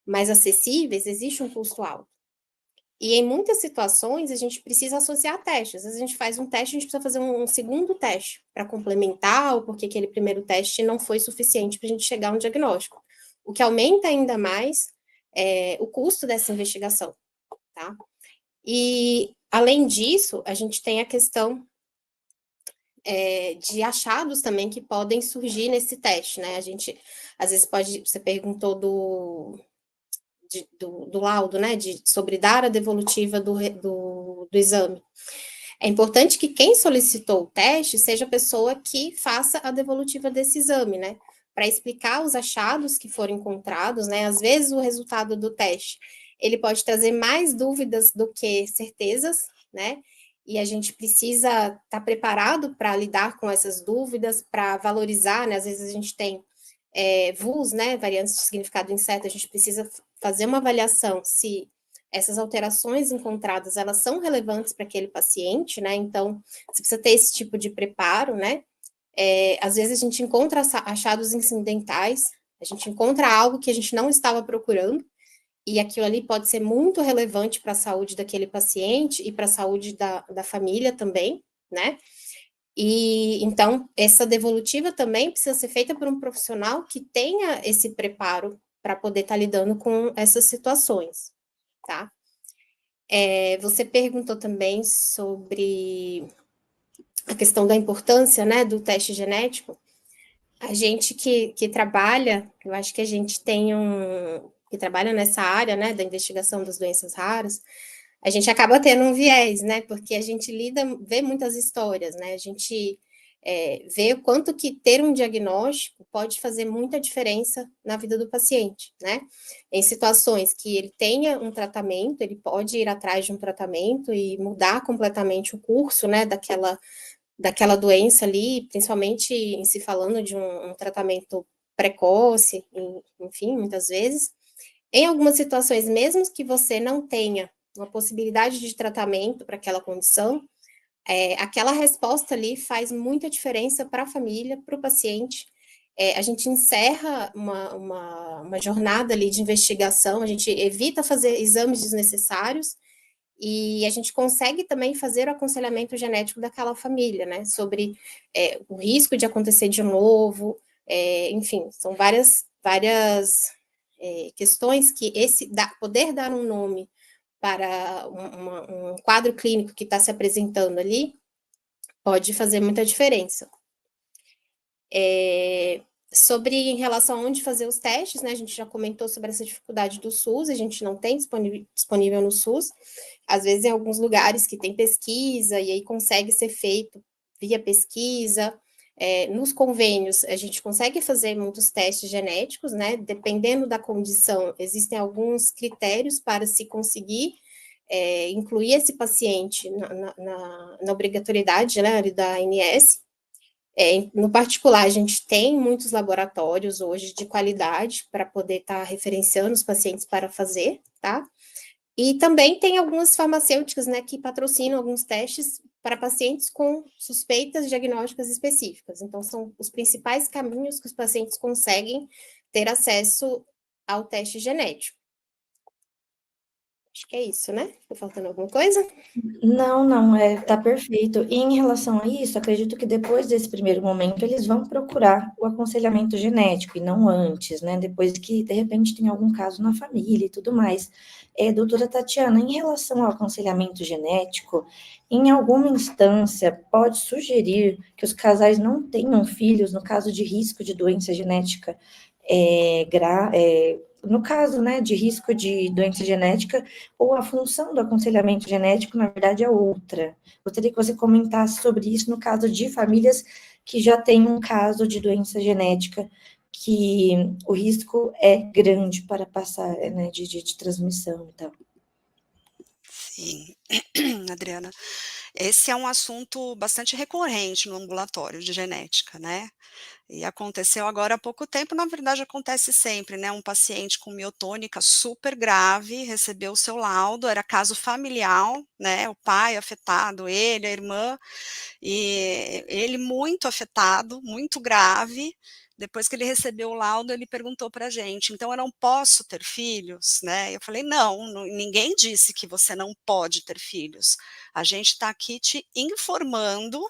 mais acessíveis, existe um custo alto. E em muitas situações, a gente precisa associar testes. Às vezes a gente faz um teste, a gente precisa fazer um segundo teste para complementar, ou porque aquele primeiro teste não foi suficiente para a gente chegar a um diagnóstico. O que aumenta ainda mais o custo dessa investigação, tá? E, além disso, a gente tem a questão de achados também que podem surgir nesse teste, né? A gente, às vezes, você perguntou do laudo, né, sobre dar a devolutiva do exame. É importante que quem solicitou o teste seja a pessoa que faça a devolutiva desse exame, né, para explicar os achados que foram encontrados, né, às vezes o resultado do teste, ele pode trazer mais dúvidas do que certezas, né, e a gente precisa estar preparado para lidar com essas dúvidas, para valorizar, né, às vezes a gente tem VUS, né, variantes de significado incerto, a gente precisa fazer uma avaliação se essas alterações encontradas, elas são relevantes para aquele paciente, né, então, você precisa ter esse tipo de preparo, né, às vezes a gente encontra achados incidentais, a gente encontra algo que a gente não estava procurando, e aquilo ali pode ser muito relevante para a saúde daquele paciente e para a saúde da família também, né, e, então, essa devolutiva também precisa ser feita por um profissional que tenha esse preparo para poder estar lidando com essas situações, tá? Você perguntou também sobre a questão da importância, né, do teste genético. A gente que trabalha, eu acho que a gente tem que trabalha nessa área, né, da investigação das doenças raras, a gente acaba tendo um viés, né? Porque a gente vê muitas histórias, né? A gente vê o quanto que ter um diagnóstico pode fazer muita diferença na vida do paciente, né? Em situações que ele tenha um tratamento, ele pode ir atrás de um tratamento e mudar completamente o curso, né, daquela doença ali, principalmente em se falando de um tratamento precoce, enfim, muitas vezes. Em algumas situações, mesmo que você não tenha uma possibilidade de tratamento para aquela condição, aquela resposta ali faz muita diferença para a família, para o paciente. A gente encerra uma jornada ali de investigação, a gente evita fazer exames desnecessários e a gente consegue também fazer o aconselhamento genético daquela família, né? Sobre o risco de acontecer de novo, enfim, são várias questões que poder dar um nome para um quadro clínico que está se apresentando ali, pode fazer muita diferença. Sobre em relação a onde fazer os testes, né, a gente já comentou sobre essa dificuldade do SUS, a gente não tem disponível no SUS, às vezes em alguns lugares que tem pesquisa, e aí consegue ser feito via pesquisa, nos convênios a gente consegue fazer muitos testes genéticos, né, dependendo da condição, existem alguns critérios para se conseguir incluir esse paciente na obrigatoriedade, né, da ANS. No particular, a gente tem muitos laboratórios hoje de qualidade para poder estar referenciando os pacientes para fazer, tá? E também tem algumas farmacêuticas, né, que patrocinam alguns testes para pacientes com suspeitas diagnósticas específicas. Então, são os principais caminhos que os pacientes conseguem ter acesso ao teste genético. Acho que é isso, né? Tá faltando alguma coisa? Não, tá perfeito. E em relação a isso, acredito que depois desse primeiro momento, eles vão procurar o aconselhamento genético, e não antes, né? Depois que, de repente, tem algum caso na família e tudo mais. Doutora Tatiana, em relação ao aconselhamento genético, em alguma instância, pode sugerir que os casais não tenham filhos no caso de risco de doença genética no caso, né, de risco de doença genética, ou a função do aconselhamento genético, na verdade, é outra. Gostaria que você comentasse sobre isso no caso de famílias que já têm um caso de doença genética, que o risco é grande para passar, né, de transmissão e tal. Sim, Adriana, esse é um assunto bastante recorrente no ambulatório de genética, né? E aconteceu agora há pouco tempo, na verdade acontece sempre, né? Um paciente com miotônica super grave recebeu o seu laudo, era caso familiar, né? O pai afetado, ele, a irmã, e ele muito afetado, muito grave. Depois que ele recebeu o laudo, ele perguntou para a gente, então eu não posso ter filhos, né? Eu falei, não, ninguém disse que você não pode ter filhos. A gente está aqui te informando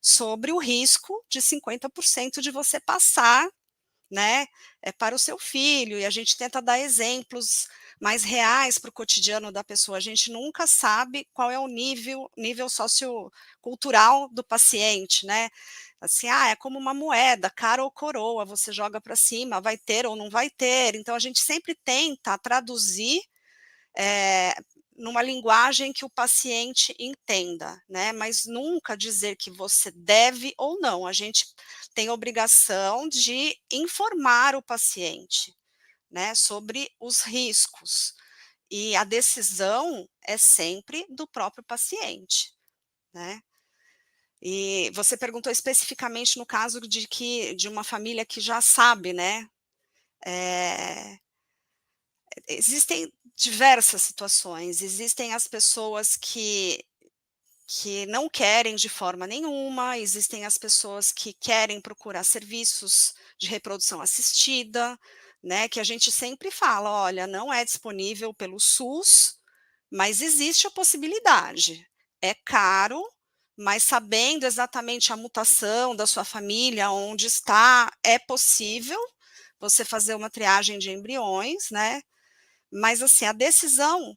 sobre o risco de 50% de você passar, né, para o seu filho, e a gente tenta dar exemplos mais reais para o cotidiano da pessoa. A gente nunca sabe qual é o nível sociocultural do paciente, né? Assim, é como uma moeda, cara ou coroa, você joga para cima, vai ter ou não vai ter. Então a gente sempre tenta traduzir numa linguagem que o paciente entenda, né? Mas nunca dizer que você deve ou não. A gente tem a obrigação de informar o paciente, né, sobre os riscos. E a decisão é sempre do próprio paciente, né? E você perguntou especificamente no caso de uma família que já sabe, né? Existem diversas situações, existem as pessoas que não querem de forma nenhuma, existem as pessoas que querem procurar serviços de reprodução assistida, né, que a gente sempre fala, olha, não é disponível pelo SUS, mas existe a possibilidade. É caro, mas sabendo exatamente a mutação da sua família, onde está, é possível você fazer uma triagem de embriões, né, mas assim, a decisão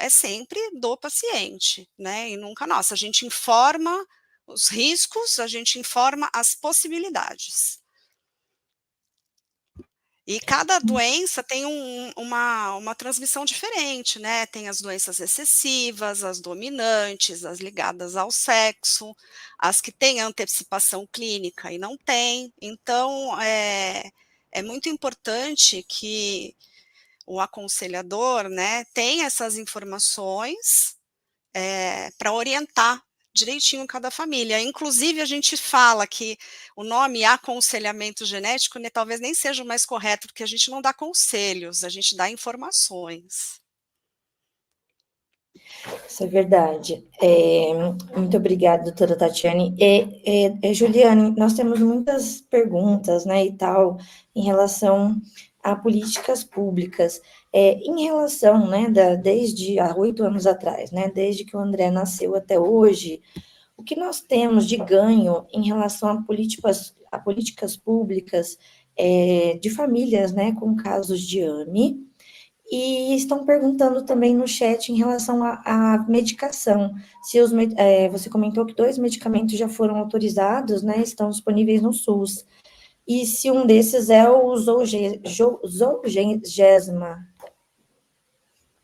é sempre do paciente, né? E nunca nossa. A gente informa os riscos, a gente informa as possibilidades. E cada doença tem uma transmissão diferente, né? Tem as doenças recessivas, as dominantes, as ligadas ao sexo, as que têm antecipação clínica e não têm. Então, é muito importante que o aconselhador, né, tenha essas informações para orientar direitinho cada família. Inclusive, a gente fala que o nome aconselhamento genético, né, talvez nem seja o mais correto, porque a gente não dá conselhos, a gente dá informações. Isso é verdade. Muito obrigada, doutora Tatiane. Juliane, nós temos muitas perguntas, né, e tal, em relação a políticas públicas. Em relação, né, desde há 8 anos atrás, né, desde que o André nasceu até hoje, o que nós temos de ganho em relação a políticas públicas de famílias, né, com casos de AME? E estão perguntando também no chat em relação à medicação. Você comentou que 2 medicamentos já foram autorizados, né? Estão disponíveis no SUS. E se um desses é o Zolgensma.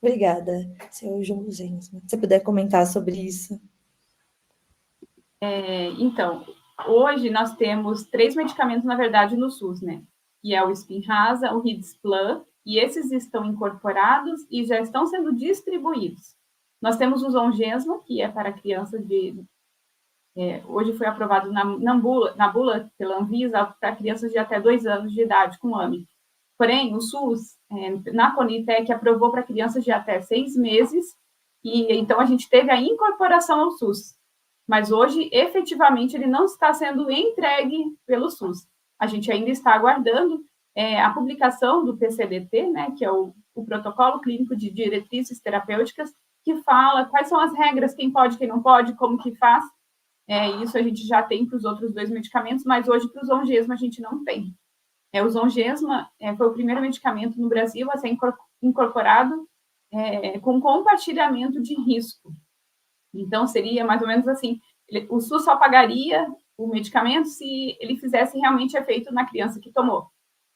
Obrigada. Se é o Zolgensma. Se você puder comentar sobre isso. Então, hoje nós temos 3 medicamentos, na verdade, no SUS, né? Que é o Spinraza, o Ridzplan, e esses estão incorporados e já estão sendo distribuídos. Nós temos o Zolgensma, que é para crianças hoje foi aprovado na bula pela Anvisa para crianças de até 2 anos de idade com AME. Porém, o SUS, na Conitec, aprovou para crianças de até 6 meses, e então a gente teve a incorporação ao SUS. Mas hoje, efetivamente, ele não está sendo entregue pelo SUS. A gente ainda está aguardando a publicação do PCDT, né, que é o Protocolo Clínico de Diretrizes Terapêuticas, que fala quais são as regras, quem pode, quem não pode, como que faz. Isso a gente já tem para os outros 2 medicamentos, mas hoje para o Zolgensma a gente não tem. O Zolgensma foi o primeiro medicamento no Brasil a ser incorporado com compartilhamento de risco. Então, seria mais ou menos assim, o SUS só pagaria o medicamento se ele fizesse realmente efeito na criança que tomou.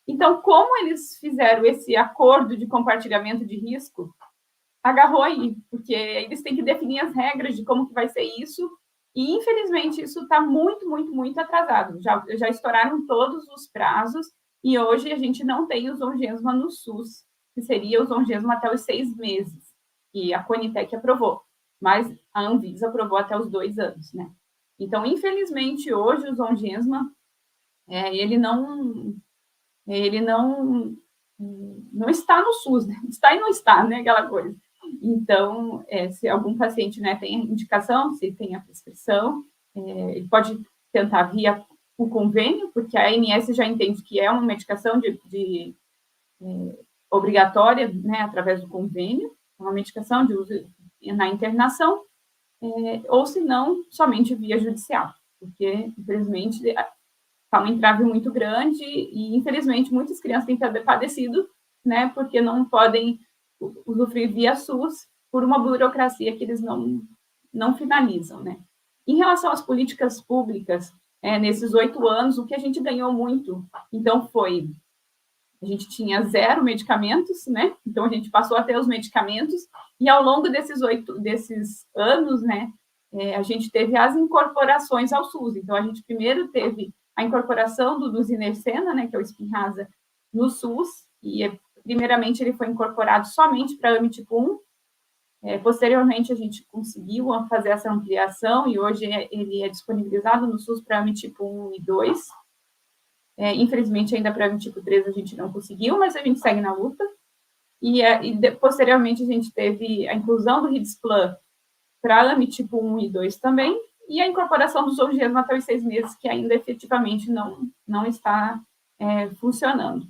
Então, como eles fizeram esse acordo de compartilhamento de risco, agarrou aí, porque eles têm que definir as regras de como que vai ser isso, e infelizmente isso está muito, muito, muito atrasado. Já estouraram todos os prazos, e hoje a gente não tem o Zolgensma no SUS, que seria o Zolgensma até os 6 meses, e a Conitec aprovou, mas a Anvisa aprovou até os 2 anos, né? Então, infelizmente, hoje o Zolgensma, ele não está no SUS, né? Está e não está, né? Aquela coisa. Então, se algum paciente, né, tem a indicação, se tem a prescrição, ele pode tentar via o convênio, porque a ANS já entende que é uma medicação obrigatória, né, através do convênio, uma medicação de uso na internação, ou se não, somente via judicial, porque, infelizmente, está um entrave muito grande e, infelizmente, muitas crianças têm padecido, né, porque não podem usufruir via SUS por uma burocracia que eles não finalizam, né. Em relação às políticas públicas, nesses 8 anos, o que a gente ganhou muito, então, a gente tinha 0 medicamentos, né, então a gente passou a ter os medicamentos, e ao longo desses anos, né, a gente teve as incorporações ao SUS, então a gente primeiro teve a incorporação do Zinersena, né, que é o Spinraza, no SUS, e primeiramente ele foi incorporado somente para AME tipo 1, posteriormente a gente conseguiu fazer essa ampliação, e hoje ele é disponibilizado no SUS para AME tipo 1 e 2, infelizmente ainda para AME tipo 3 a gente não conseguiu, mas a gente segue na luta, posteriormente a gente teve a inclusão do Ridzplan para AME tipo 1 e 2 também, e a incorporação dos Zolgensma até os 6 meses, que ainda efetivamente não está funcionando.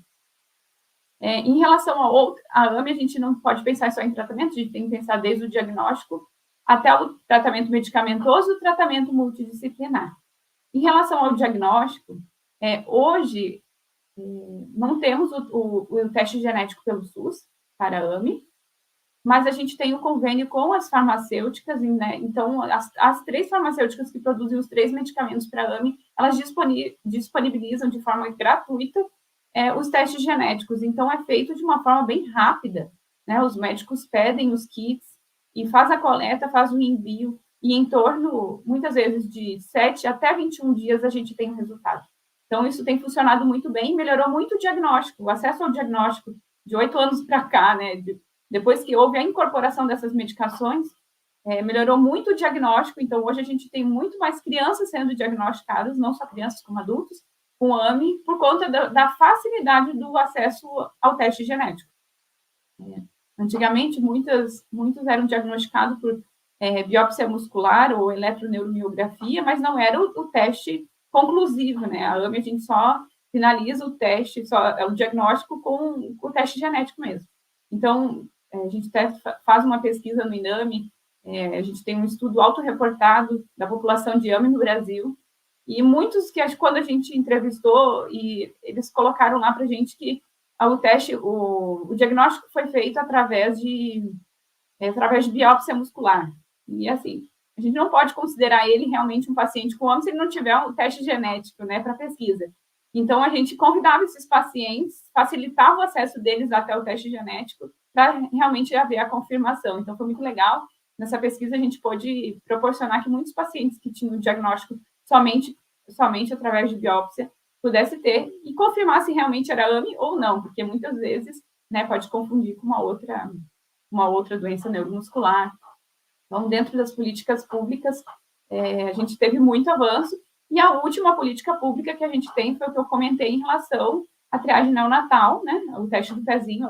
Em relação à AME, a gente não pode pensar só em tratamento, a gente tem que pensar desde o diagnóstico até o tratamento medicamentoso e o tratamento multidisciplinar. Em relação ao diagnóstico, hoje não temos o teste genético pelo SUS para a AME, mas a gente tem o convênio com as farmacêuticas, né? Então, as 3 farmacêuticas que produzem os 3 medicamentos para a AME, elas disponibilizam de forma gratuita os testes genéticos. Então, é feito de uma forma bem rápida, né? Os médicos pedem os kits e faz a coleta, faz o envio, e em torno, muitas vezes, de 7 até 21 dias, a gente tem o resultado. Então, isso tem funcionado muito bem, melhorou muito o diagnóstico, o acesso ao diagnóstico de 8 anos para cá, né? Depois que houve a incorporação dessas medicações, melhorou muito o diagnóstico. Então, hoje a gente tem muito mais crianças sendo diagnosticadas, não só crianças como adultos, com AME, por conta da facilidade do acesso ao teste genético. Antigamente, muitos eram diagnosticados por biópsia muscular ou eletroneuromiografia, mas não era o teste conclusivo, né? A AME, a gente só finaliza o teste, o diagnóstico com o teste genético mesmo. Então, a gente faz uma pesquisa no INAME, a gente tem um estudo autorreportado da população de AME no Brasil, e muitos que, quando a gente entrevistou, e eles colocaram lá para a gente que o teste, o diagnóstico foi feito através de biópsia muscular. E, assim, a gente não pode considerar ele realmente um paciente com AME se ele não tiver um teste genético, né, para pesquisa. Então, a gente convidava esses pacientes, facilitava o acesso deles até o teste genético para realmente haver a confirmação. Então, foi muito legal. Nessa pesquisa, a gente pôde proporcionar que muitos pacientes que tinham o diagnóstico somente através de biópsia pudesse ter e confirmar se realmente era AME ou não, porque muitas vezes, né, pode confundir com uma outra doença neuromuscular. Então, dentro das políticas públicas, a gente teve muito avanço, e a última política pública que a gente tem foi o que eu comentei em relação à triagem neonatal, né, o teste do pezinho,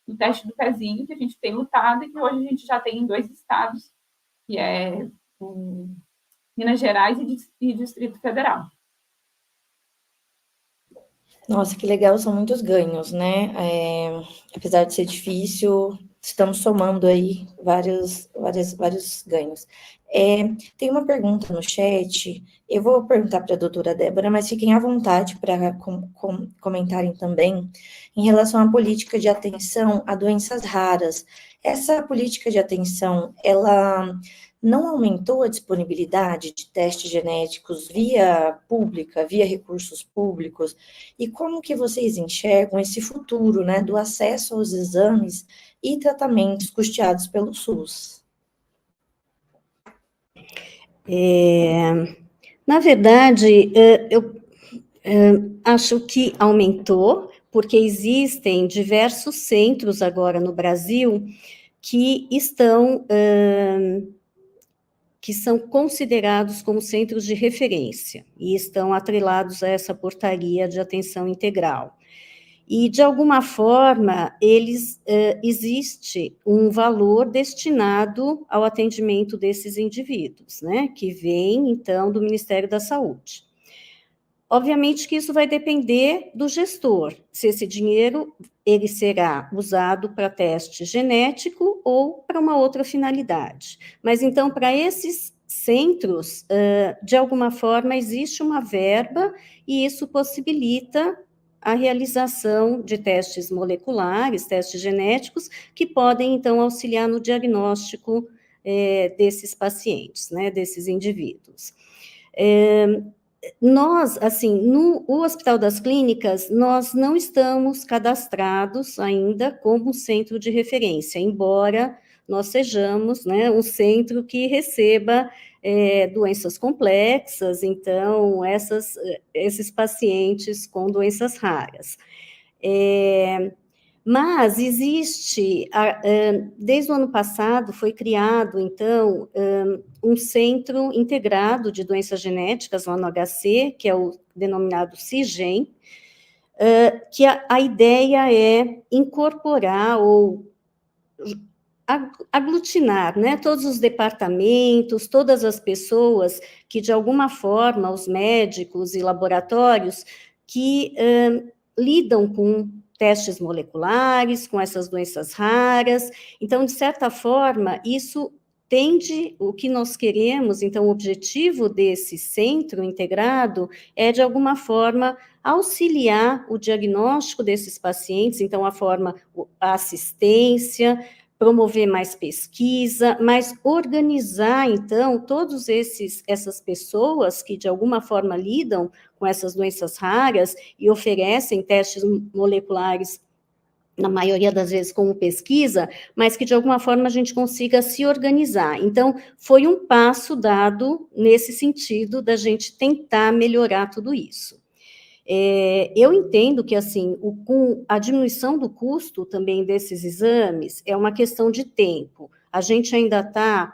o teste do pezinho, que a gente tem lutado e que hoje a gente já tem em 2 estados, que é Minas Gerais e Distrito Federal. Nossa, que legal, são muitos ganhos, né? Apesar de ser difícil, estamos somando aí vários ganhos. Tem uma pergunta no chat, eu vou perguntar para a doutora Débora, mas fiquem à vontade para comentarem também em relação à política de atenção a doenças raras. Essa política de atenção, ela não aumentou a disponibilidade de testes genéticos via pública, via recursos públicos? E como que vocês enxergam esse futuro, né, do acesso aos exames e tratamentos custeados pelo SUS? Na verdade, eu acho que aumentou, porque existem diversos centros agora no Brasil que são considerados como centros de referência e estão atrelados a essa portaria de atenção integral. E, de alguma forma, existe um valor destinado ao atendimento desses indivíduos, né, que vem, então, do Ministério da Saúde. Obviamente que isso vai depender do gestor, se esse dinheiro ele será usado para teste genético ou para uma outra finalidade. Mas, então, para esses centros, de alguma forma, existe uma verba e isso possibilita a realização de testes moleculares, testes genéticos, que podem, então, auxiliar no diagnóstico desses pacientes, né, desses indivíduos. Nós, assim, no Hospital das Clínicas, nós não estamos cadastrados ainda como centro de referência, embora nós sejamos, né, um centro que receba doenças complexas, então, esses pacientes com doenças raras. Mas existe, desde o ano passado, foi criado, então, um centro integrado de doenças genéticas lá no HC, que é o denominado CIGEM, que a ideia é incorporar ou aglutinar, né, todos os departamentos, todas as pessoas que, de alguma forma, os médicos e laboratórios que lidam com testes moleculares, com essas doenças raras. Então, de certa forma, isso tende, o que nós queremos, então, o objetivo desse centro integrado é, de alguma forma, auxiliar o diagnóstico desses pacientes, então, a assistência, promover mais pesquisa, mas organizar, então, todas essas pessoas que, de alguma forma, lidam com essas doenças raras e oferecem testes moleculares, na maioria das vezes como pesquisa, mas que, de alguma forma, a gente consiga se organizar. Então, foi um passo dado nesse sentido da gente tentar melhorar tudo isso. Eu entendo que, assim, com a diminuição do custo também desses exames, é uma questão de tempo. A gente ainda está,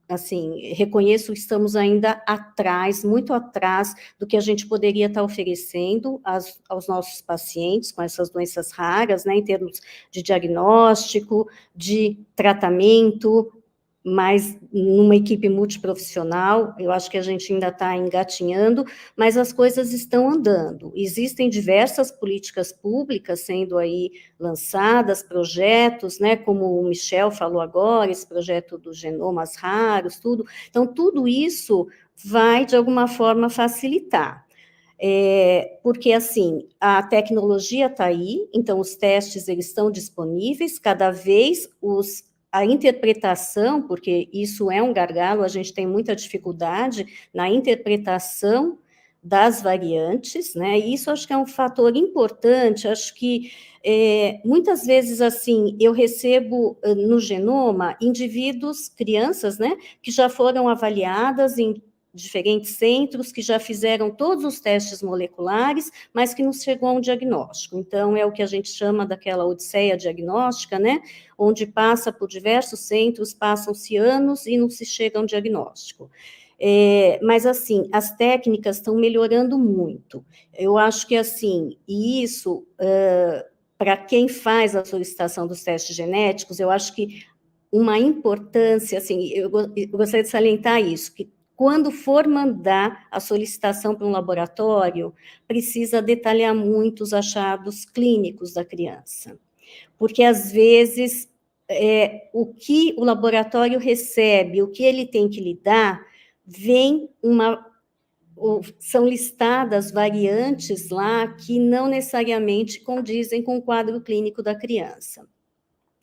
assim, reconheço que estamos ainda atrás, muito atrás do que a gente poderia estar oferecendo aos nossos pacientes com essas doenças raras, né, em termos de diagnóstico, de tratamento, mas numa equipe multiprofissional, eu acho que a gente ainda está engatinhando, mas as coisas estão andando. Existem diversas políticas públicas sendo aí lançadas, projetos, né, como o Michel falou agora, esse projeto dos genomas raros, tudo. Então, tudo isso vai, de alguma forma, facilitar. Porque, assim, a tecnologia está aí, então os testes, eles estão disponíveis, cada vez a interpretação, porque isso é um gargalo, a gente tem muita dificuldade na interpretação das variantes, né, e isso acho que é um fator importante, acho que muitas vezes, assim, eu recebo no genoma indivíduos, crianças, né, que já foram avaliadas em diferentes centros, que já fizeram todos os testes moleculares, mas que não chegou a um diagnóstico. Então, é o que a gente chama daquela odisseia diagnóstica, né, onde passa por diversos centros, passam-se anos e não se chega a um diagnóstico. Mas, assim, as técnicas estão melhorando muito. Eu acho que, assim, e isso, para quem faz a solicitação dos testes genéticos, eu acho que uma importância, assim, eu gostaria de salientar isso, que quando for mandar a solicitação para um laboratório, precisa detalhar muito os achados clínicos da criança, porque, às vezes, o que o laboratório recebe, o que ele tem que lidar, são listadas variantes lá que não necessariamente condizem com o quadro clínico da criança.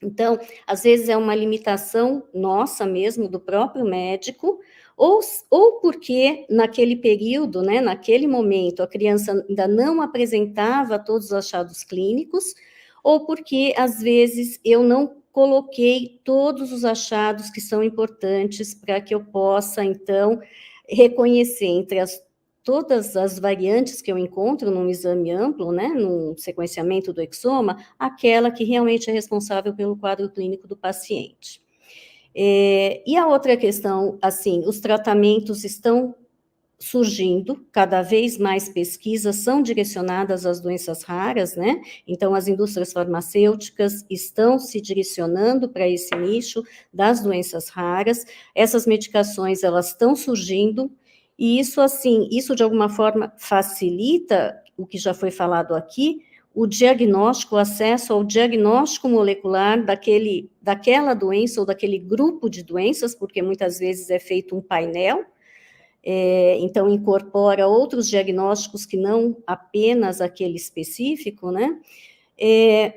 Então, às vezes é uma limitação nossa mesmo, do próprio médico, ou porque naquele período, né, naquele momento, a criança ainda não apresentava todos os achados clínicos, ou porque, às vezes, eu não coloquei todos os achados que são importantes para que eu possa, então, reconhecer entre todas as variantes que eu encontro num exame amplo, né, num sequenciamento do exoma, aquela que realmente é responsável pelo quadro clínico do paciente. E a outra questão, assim, os tratamentos estão surgindo, cada vez mais pesquisas são direcionadas às doenças raras, né? Então, as indústrias farmacêuticas estão se direcionando para esse nicho das doenças raras, essas medicações, elas estão surgindo, e isso, assim, isso de alguma forma facilita o que já foi falado aqui, o diagnóstico, o acesso ao diagnóstico molecular daquela doença ou daquele grupo de doenças, porque muitas vezes é feito um painel, então incorpora outros diagnósticos que não apenas aquele específico, né?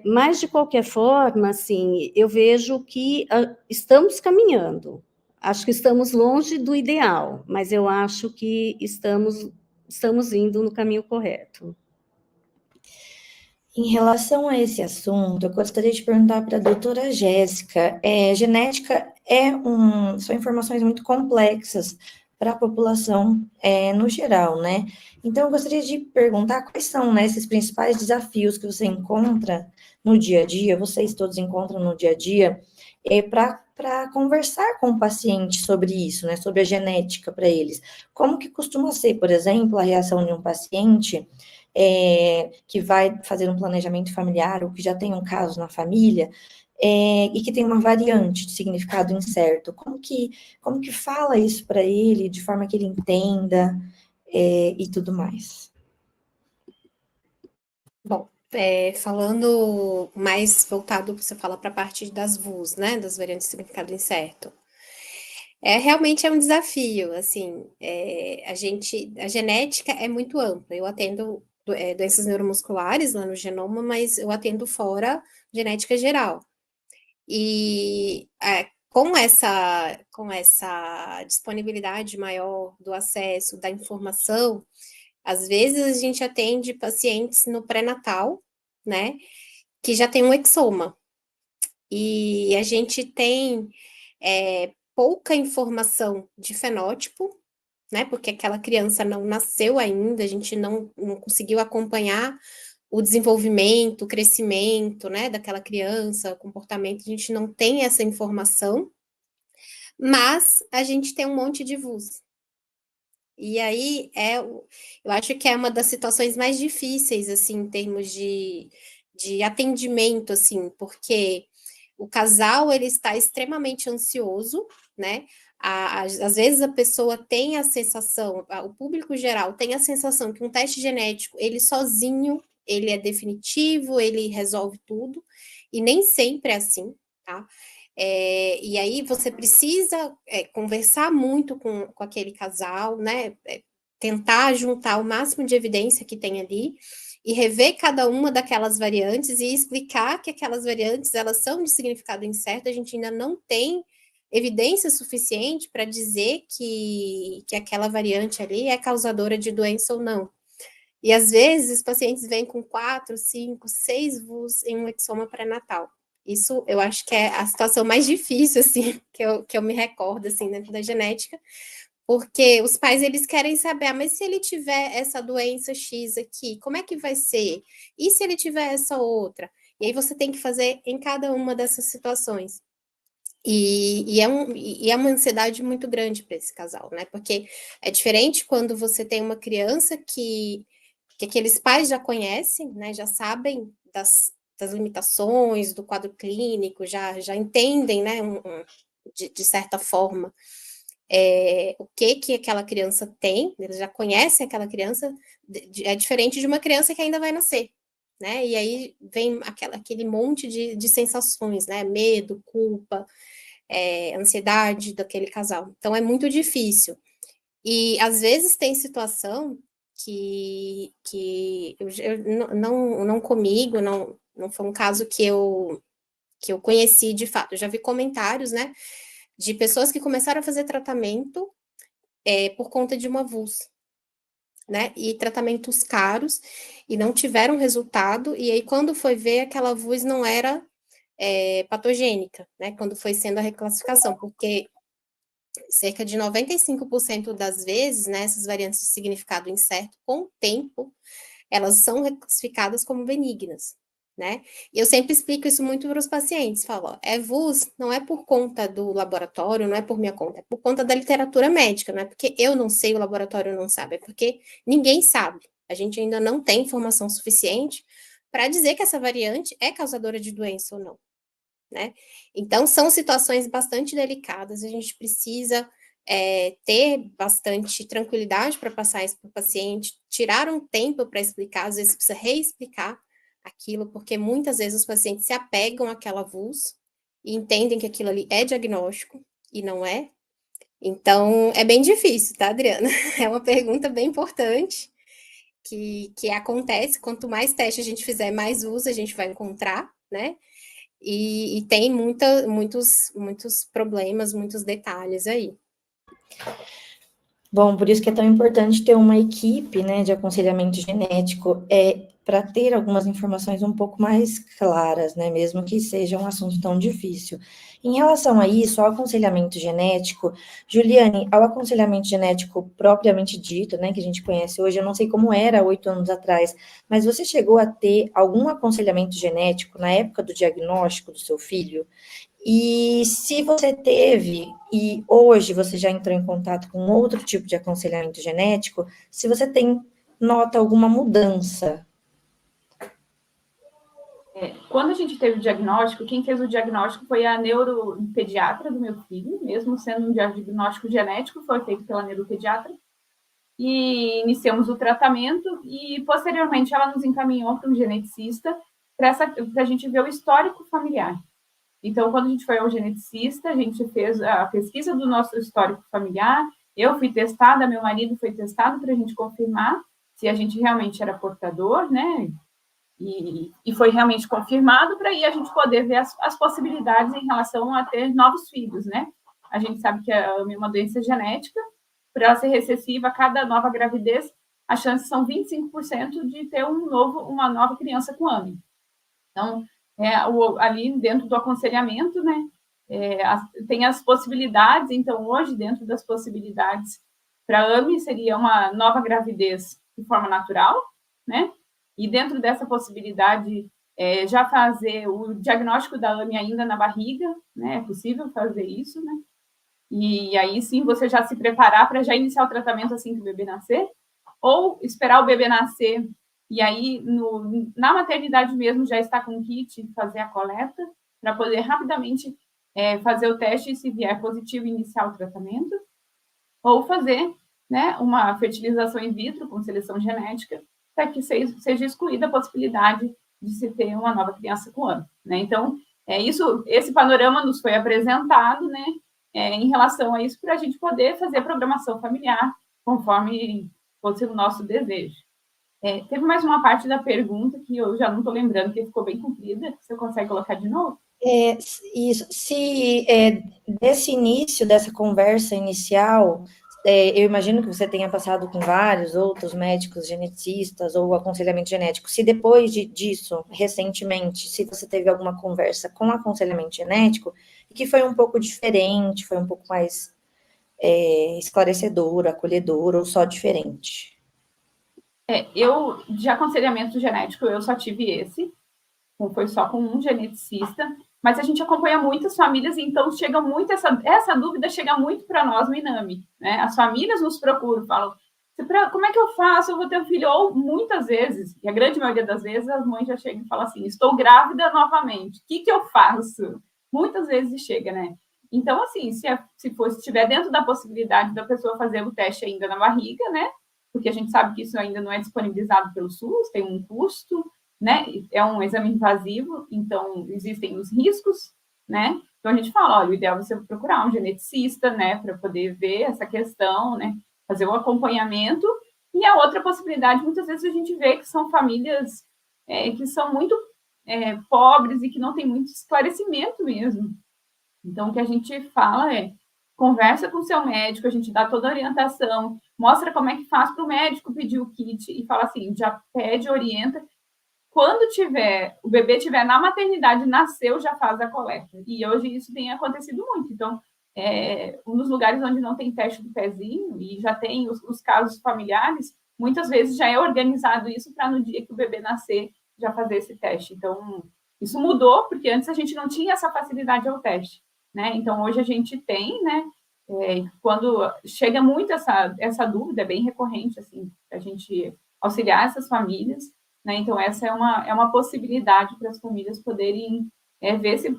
Mas, de qualquer forma, assim, eu vejo que estamos caminhando. Acho que estamos longe do ideal, mas eu acho que estamos indo no caminho correto. Em relação a esse assunto, eu gostaria de perguntar para a doutora Jéssica. Genética são informações muito complexas para a população no geral, né? Então, eu gostaria de perguntar quais são, né, esses principais desafios que você encontra no dia a dia, vocês todos encontram no dia a dia, para conversar com o paciente sobre isso, né, sobre a genética para eles. Como que costuma ser, por exemplo, a reação de um paciente que vai fazer um planejamento familiar ou que já tem um caso na família e que tem uma variante de significado incerto? Como que fala isso para ele de forma que ele entenda e tudo mais? Bom, falando mais voltado, você fala para a parte das VUs, né, das variantes de significado incerto. Realmente é um desafio, assim, a genética é muito ampla, eu atendo doenças neuromusculares lá no genoma, mas eu atendo fora genética geral. E com essa disponibilidade maior do acesso, da informação, às vezes a gente atende pacientes no pré-natal, né, que já tem um exoma. E a gente tem pouca informação de fenótipo, né, porque aquela criança não nasceu ainda, a gente não conseguiu acompanhar o desenvolvimento, o crescimento, né, daquela criança, o comportamento, a gente não tem essa informação, mas a gente tem um monte de VUS. E aí, eu acho que é uma das situações mais difíceis, assim, em termos de atendimento, assim, porque o casal, ele está extremamente ansioso, né? Às vezes a pessoa tem a sensação, o público geral tem a sensação que um teste genético, ele sozinho, ele é definitivo, ele resolve tudo, e nem sempre é assim, tá? E aí você precisa conversar muito com aquele casal, né? Tentar juntar o máximo de evidência que tem ali e rever cada uma daquelas variantes e explicar que aquelas variantes elas são de significado incerto. A gente ainda não tem evidência suficiente para dizer que aquela variante ali é causadora de doença ou não. E às vezes os pacientes vêm com 4, 5, 6 VUS em um exoma pré-natal. Isso eu acho que é a situação mais difícil, assim, que eu me recordo, assim, dentro da genética, porque os pais, eles querem saber, mas se ele tiver essa doença X aqui, como é que vai ser? E se ele tiver essa outra? E aí você tem que fazer em cada uma dessas situações. E é uma ansiedade muito grande para esse casal, né? Porque é diferente quando você tem uma criança que aqueles pais já conhecem, né? Já sabem das limitações do quadro clínico, já entendem, né? De certa forma, o que aquela criança tem, eles já conhecem aquela criança, é diferente de uma criança que ainda vai nascer, né? E aí vem aquele monte de sensações, né? Medo, culpa, ansiedade daquele casal. Então é muito difícil. E às vezes tem situação que não comigo, não foi um caso que eu conheci de fato. Eu já vi comentários, né? De pessoas que começaram a fazer tratamento por conta de uma VUS, né? E tratamentos caros e não tiveram resultado. E aí, quando foi ver, aquela VUS não era patogênica, né? Quando foi sendo a reclassificação, porque cerca de 95% das vezes, né, essas variantes de significado incerto, com o tempo, elas são reclassificadas como benignas, né? E eu sempre explico isso muito para os pacientes, falo, ó, VUS não é por conta do laboratório, não é por minha conta, é por conta da literatura médica, não é porque eu não sei, o laboratório não sabe, é porque ninguém sabe. A gente ainda não tem informação suficiente para dizer que essa variante é causadora de doença ou não, né? Então, são situações bastante delicadas, a gente precisa ter bastante tranquilidade para passar isso para o paciente, tirar um tempo para explicar, às vezes precisa reexplicar aquilo, porque muitas vezes os pacientes se apegam àquela VUS e entendem que aquilo ali é diagnóstico e não é. Então, é bem difícil, tá, Adriana? É uma pergunta bem importante que acontece, quanto mais teste a gente fizer, mais VUS a gente vai encontrar, né? E tem muitos problemas, muitos detalhes aí. Bom, por isso que é tão importante ter uma equipe, né, de aconselhamento genético, para ter algumas informações um pouco mais claras, né, mesmo que seja um assunto tão difícil. Em relação a isso, ao aconselhamento genético, Juliane, ao aconselhamento genético propriamente dito, né, que a gente conhece hoje, eu não sei como era 8 anos atrás, mas você chegou a ter algum aconselhamento genético na época do diagnóstico do seu filho? E se você teve, e hoje você já entrou em contato com outro tipo de aconselhamento genético, se você nota alguma mudança? Quando a gente teve o diagnóstico, quem fez o diagnóstico foi a neuropediatra do meu filho, mesmo sendo um diagnóstico genético, foi feito pela neuropediatra, e iniciamos o tratamento, e posteriormente ela nos encaminhou para um geneticista para a gente ver o histórico familiar. Então, quando a gente foi ao geneticista, a gente fez a pesquisa do nosso histórico familiar, eu fui testada, meu marido foi testado para a gente confirmar se a gente realmente era portador, né? e foi realmente confirmado, para aí a gente poder ver as possibilidades em relação a ter novos filhos, né? A gente sabe que a AMI é uma doença genética, por ela ser recessiva, a cada nova gravidez, as chances são 25% de ter uma nova criança com AMI. Então, ali dentro do aconselhamento, né, tem as possibilidades, então hoje, dentro das possibilidades para a AMI, seria uma nova gravidez de forma natural, né, e dentro dessa possibilidade, já fazer o diagnóstico da AMI ainda na barriga, né, é possível fazer isso, né, e aí sim você já se preparar para já iniciar o tratamento assim que o bebê nascer, ou esperar o bebê nascer e aí na maternidade mesmo já está com o kit, fazer a coleta, para poder rapidamente fazer o teste e se vier positivo iniciar o tratamento, ou fazer, né, uma fertilização in vitro com seleção genética, para que seja excluída a possibilidade de se ter uma nova criança com AMI, né? Então, esse panorama nos foi apresentado, né, em relação a isso, para a gente poder fazer a programação familiar conforme fosse o nosso desejo. Teve mais uma parte da pergunta que eu já não estou lembrando, que ficou bem comprida. Você consegue colocar de novo? Isso. Se desse início, dessa conversa inicial, eu imagino que você tenha passado com vários outros médicos geneticistas ou aconselhamento genético. Se depois disso, recentemente, se você teve alguma conversa com aconselhamento genético, que foi um pouco diferente, foi um pouco mais esclarecedor, acolhedor, ou só diferente? Eu, de aconselhamento genético, eu só tive esse, foi só com um geneticista, mas a gente acompanha muitas famílias, então chega muito, essa dúvida chega muito para nós no INAMI, né? As famílias nos procuram, falam, como é que eu faço? Eu vou ter um filho? Ou muitas vezes, e a grande maioria das vezes, as mães já chegam e falam assim, estou grávida novamente, o que eu faço? Muitas vezes chega, né? Então, assim, se estiver dentro da possibilidade da pessoa fazer o teste ainda na barriga, né? Porque a gente sabe que isso ainda não é disponibilizado pelo SUS, tem um custo, né? É um exame invasivo, então existem os riscos, né? Então a gente fala, olha, o ideal é você procurar um geneticista, né, para poder ver essa questão, né, fazer o acompanhamento. E a outra possibilidade, muitas vezes a gente vê que são famílias que são muito pobres e que não tem muito esclarecimento mesmo. Então o que a gente fala conversa com o seu médico, a gente dá toda a orientação, mostra como é que faz para o médico pedir o kit e fala assim, já pede, orienta. Quando o bebê estiver na maternidade, nasceu, já faz a coleta. E hoje isso tem acontecido muito. Então, um dos lugares onde não tem teste do pezinho e já tem os casos familiares, muitas vezes já é organizado isso para no dia que o bebê nascer, já fazer esse teste. Então, isso mudou, porque antes a gente não tinha essa facilidade ao teste, né? Então, hoje a gente tem, né? Quando chega muito essa dúvida, é bem recorrente, assim, a gente auxiliar essas famílias, né? Então, essa é uma possibilidade para as famílias poderem ver se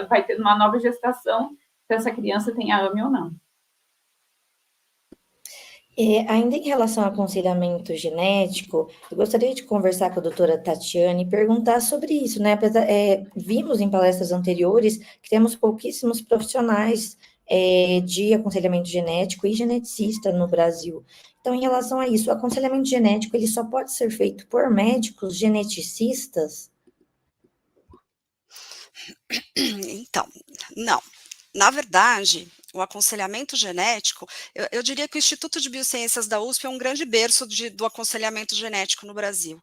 vai ter uma nova gestação, se essa criança tem a AMI ou não. Ainda em relação ao aconselhamento genético, eu gostaria de conversar com a doutora Tatiane e perguntar sobre isso, né? Vimos em palestras anteriores que temos pouquíssimos profissionais de aconselhamento genético e geneticista no Brasil. Então, em relação a isso, o aconselhamento genético, ele só pode ser feito por médicos geneticistas? Então, não. Na verdade, o aconselhamento genético, eu diria que o Instituto de Biociências da USP é um grande berço do aconselhamento genético no Brasil.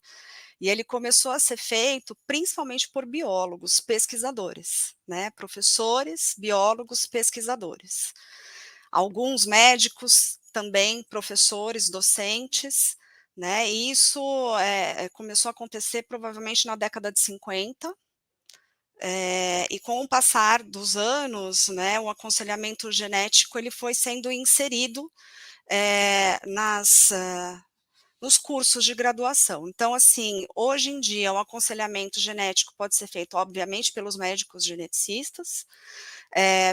E ele começou a ser feito principalmente por biólogos, pesquisadores, né? Professores, biólogos, pesquisadores. Alguns médicos também, professores, docentes, né? E isso começou a acontecer provavelmente na década de 50, e com o passar dos anos, né, o aconselhamento genético ele foi sendo inserido nos cursos de graduação. Então, assim, hoje em dia, o aconselhamento genético pode ser feito, obviamente, pelos médicos geneticistas,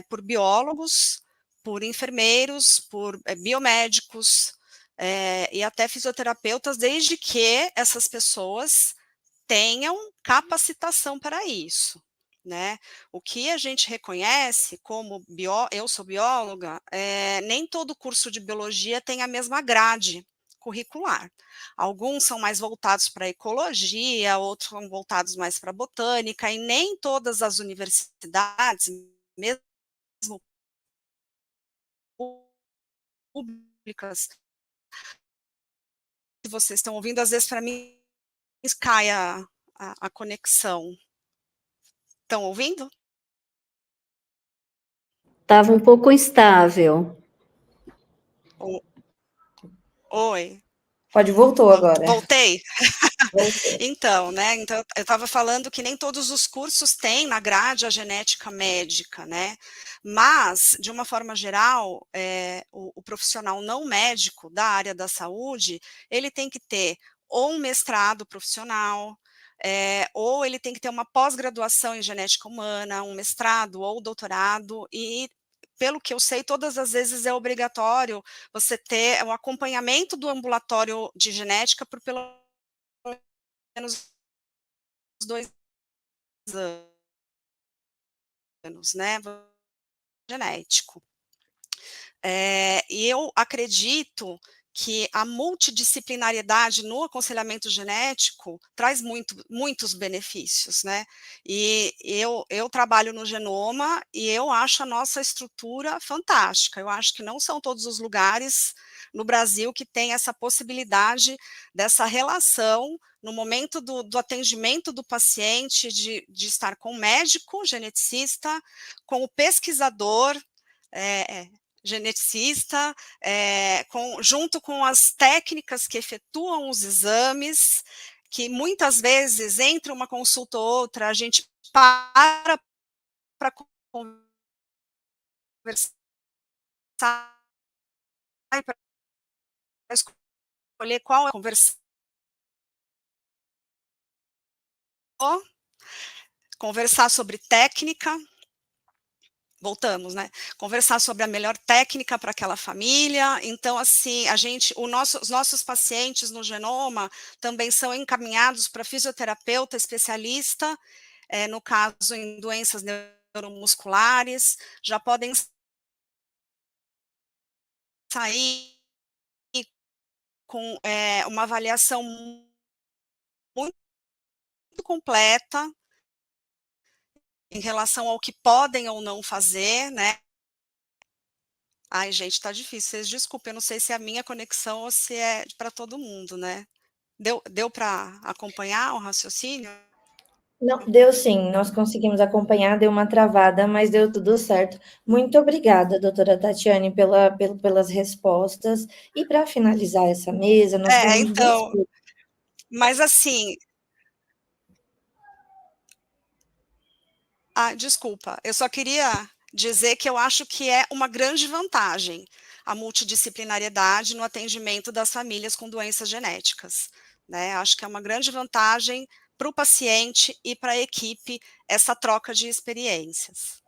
por biólogos, por enfermeiros, por biomédicos e até fisioterapeutas, desde que essas pessoas tenham capacitação para isso. Né? O que a gente reconhece como eu sou bióloga, nem todo curso de biologia tem a mesma grade curricular. Alguns são mais voltados para a ecologia, outros são voltados mais para a botânica, e nem todas as universidades, mesmo públicas, que vocês estão ouvindo, às vezes para mim cai a conexão. Estão ouvindo? Estava um pouco instável. Oi. Voltou agora. Voltei? Voltou. Então, né, então eu estava falando que nem todos os cursos têm na grade a genética médica, né, mas, de uma forma geral, o profissional não médico da área da saúde, ele tem que ter ou um mestrado profissional, ou ele tem que ter uma pós-graduação em genética humana, um mestrado ou doutorado, e pelo que eu sei, todas as vezes é obrigatório você ter um acompanhamento do ambulatório de genética por pelo menos 2 anos, né, genético. E eu acredito que a multidisciplinariedade no aconselhamento genético traz muitos benefícios, né, e eu trabalho no Genoma e eu acho a nossa estrutura fantástica, eu acho que não são todos os lugares no Brasil que tem essa possibilidade dessa relação no momento do atendimento do paciente, de estar com o médico geneticista, com o pesquisador geneticista, junto com as técnicas que efetuam os exames, que muitas vezes, entre uma consulta ou outra, a gente para conversar e para escolher qual é a conversar sobre técnica. Voltamos, né? Conversar sobre a melhor técnica para aquela família. Então, assim, os nossos pacientes no Genoma também são encaminhados para fisioterapeuta especialista, no caso em doenças neuromusculares, já podem sair com uma avaliação muito completa em relação ao que podem ou não fazer, né? Ai, gente, tá difícil, vocês desculpem, eu não sei se é a minha conexão ou se é para todo mundo, né? Deu para acompanhar o raciocínio? Não, deu sim, nós conseguimos acompanhar, deu uma travada, mas deu tudo certo. Muito obrigada, doutora Tatiane, pelas respostas. E para finalizar essa mesa, nós temos duas Então, mas assim, desculpa, eu só queria dizer que eu acho que é uma grande vantagem a multidisciplinariedade no atendimento das famílias com doenças genéticas, né? Acho que é uma grande vantagem para o paciente e para a equipe essa troca de experiências.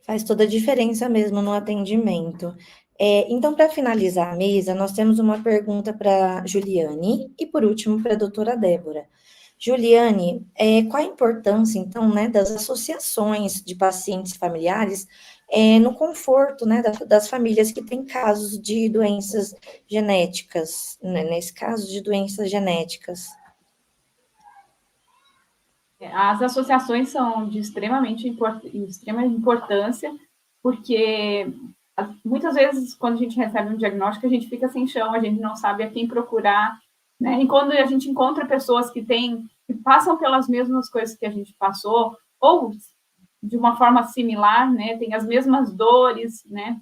Faz toda a diferença mesmo no atendimento. Então, para finalizar a mesa, nós temos uma pergunta para Juliane e, por último, para a doutora Débora. Juliane, qual a importância, então, né, das associações de pacientes familiares no conforto, né, das famílias que têm casos de doenças genéticas, né, nesse caso de doenças genéticas? As associações são de extrema importância, porque muitas vezes, quando a gente recebe um diagnóstico, a gente fica sem chão, a gente não sabe a quem procurar, né? E quando a gente encontra pessoas que passam pelas mesmas coisas que a gente passou, ou de uma forma similar, né? Tem as mesmas dores, né?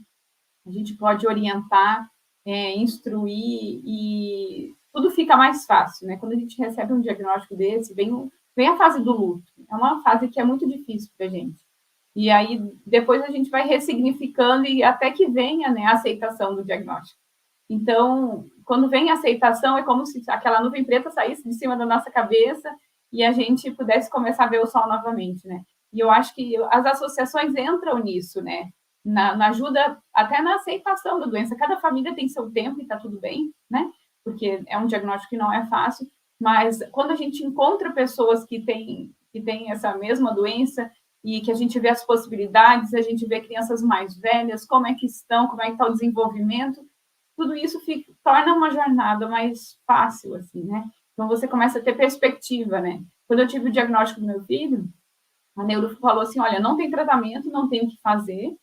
A gente pode orientar, instruir, e tudo fica mais fácil, né? Quando a gente recebe um diagnóstico desse, vem a fase do luto. É uma fase que é muito difícil para a gente. E aí, depois a gente vai ressignificando e até que venha, né, a aceitação do diagnóstico. Então, quando vem a aceitação, é como se aquela nuvem preta saísse de cima da nossa cabeça e a gente pudesse começar a ver o sol novamente, né? E eu acho que as associações entram nisso, né? Na ajuda, até na aceitação da doença. Cada família tem seu tempo e está tudo bem, né? Porque é um diagnóstico que não é fácil, mas quando a gente encontra pessoas que têm essa mesma doença e que a gente vê as possibilidades, a gente vê crianças mais velhas, como é que estão, como é que está o desenvolvimento, tudo isso torna uma jornada mais fácil, assim, né? Então, você começa a ter perspectiva, né? Quando eu tive o diagnóstico do meu filho, a neuro falou assim, olha, não tem tratamento, não tem o que fazer,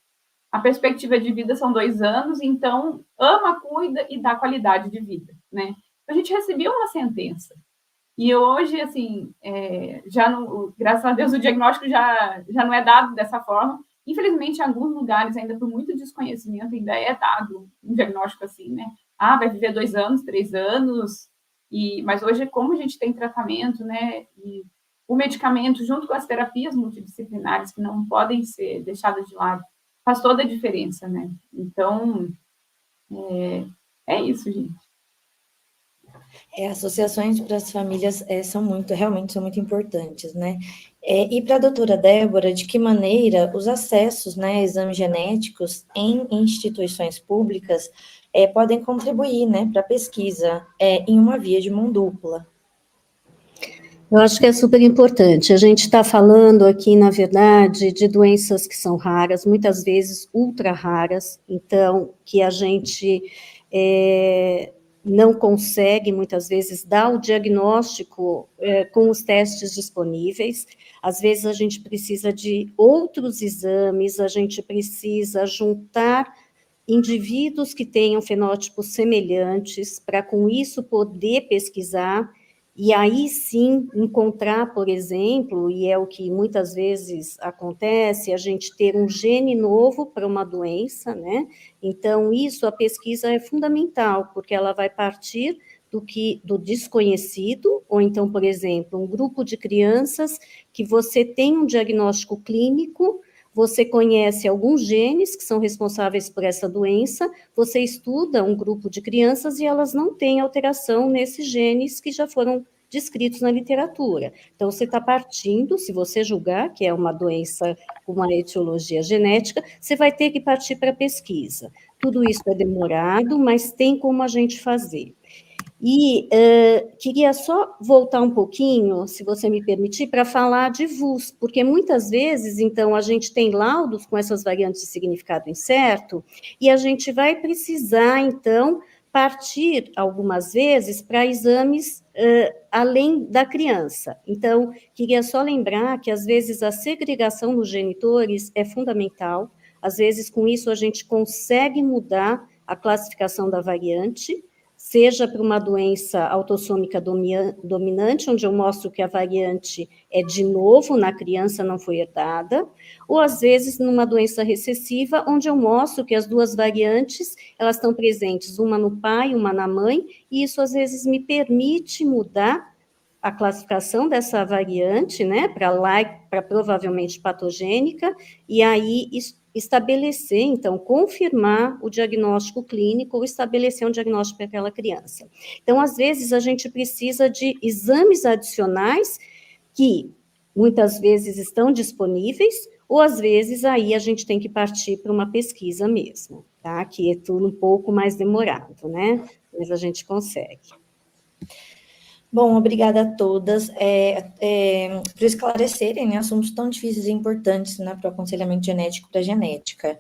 a perspectiva de vida são 2 anos, então ama, cuida e dá qualidade de vida, né? A gente recebeu uma sentença. E hoje, assim, já não, graças a Deus, o diagnóstico já não é dado dessa forma. Infelizmente, em alguns lugares, ainda por muito desconhecimento, ainda é dado um diagnóstico assim, né? Ah, vai viver 2 anos, 3 anos. Mas hoje, como a gente tem tratamento, né? E o medicamento, junto com as terapias multidisciplinares, que não podem ser deixadas de lado, faz toda a diferença, né? Então, é isso, gente. Associações para as famílias realmente são muito importantes, né? E para a doutora Débora, de que maneira os acessos, né, a exames genéticos em instituições públicas podem contribuir, né, para a pesquisa em uma via de mão dupla? Eu acho que é super importante. A gente está falando aqui, na verdade, de doenças que são raras, muitas vezes ultra raras, então, que a gente não consegue, muitas vezes, dar o diagnóstico com os testes disponíveis. Às vezes, a gente precisa de outros exames, a gente precisa juntar indivíduos que tenham fenótipos semelhantes, para, com isso, poder pesquisar. E aí sim encontrar, por exemplo, e é o que muitas vezes acontece, a gente ter um gene novo para uma doença, né? Então, isso, a pesquisa é fundamental, porque ela vai partir do desconhecido, ou então, por exemplo, um grupo de crianças que você tem um diagnóstico clínico, você conhece alguns genes que são responsáveis por essa doença, você estuda um grupo de crianças e elas não têm alteração nesses genes que já foram descritos na literatura. Então, você está partindo, se você julgar que é uma doença com uma etiologia genética, você vai ter que partir para a pesquisa. Tudo isso é demorado, mas tem como a gente fazer. E queria só voltar um pouquinho, se você me permitir, para falar de VUS, porque muitas vezes, então, a gente tem laudos com essas variantes de significado incerto, e a gente vai precisar, então, partir, algumas vezes, para exames além da criança. Então, queria só lembrar que, às vezes, a segregação nos genitores é fundamental, às vezes, com isso, a gente consegue mudar a classificação da variante, seja para uma doença autossômica dominante, onde eu mostro que a variante é de novo na criança, não foi herdada, ou às vezes numa doença recessiva, onde eu mostro que as duas variantes, elas estão presentes, uma no pai, uma na mãe, e isso às vezes me permite mudar a classificação dessa variante, né, para provavelmente patogênica, e aí estabelecer, então, confirmar o diagnóstico clínico ou estabelecer um diagnóstico para aquela criança. Então, às vezes, a gente precisa de exames adicionais que muitas vezes estão disponíveis, ou às vezes aí a gente tem que partir para uma pesquisa mesmo, tá? Que é tudo um pouco mais demorado, né? Mas a gente consegue. Bom, obrigada a todas por esclarecerem, né, assuntos tão difíceis e importantes, né, para o aconselhamento genético da genética.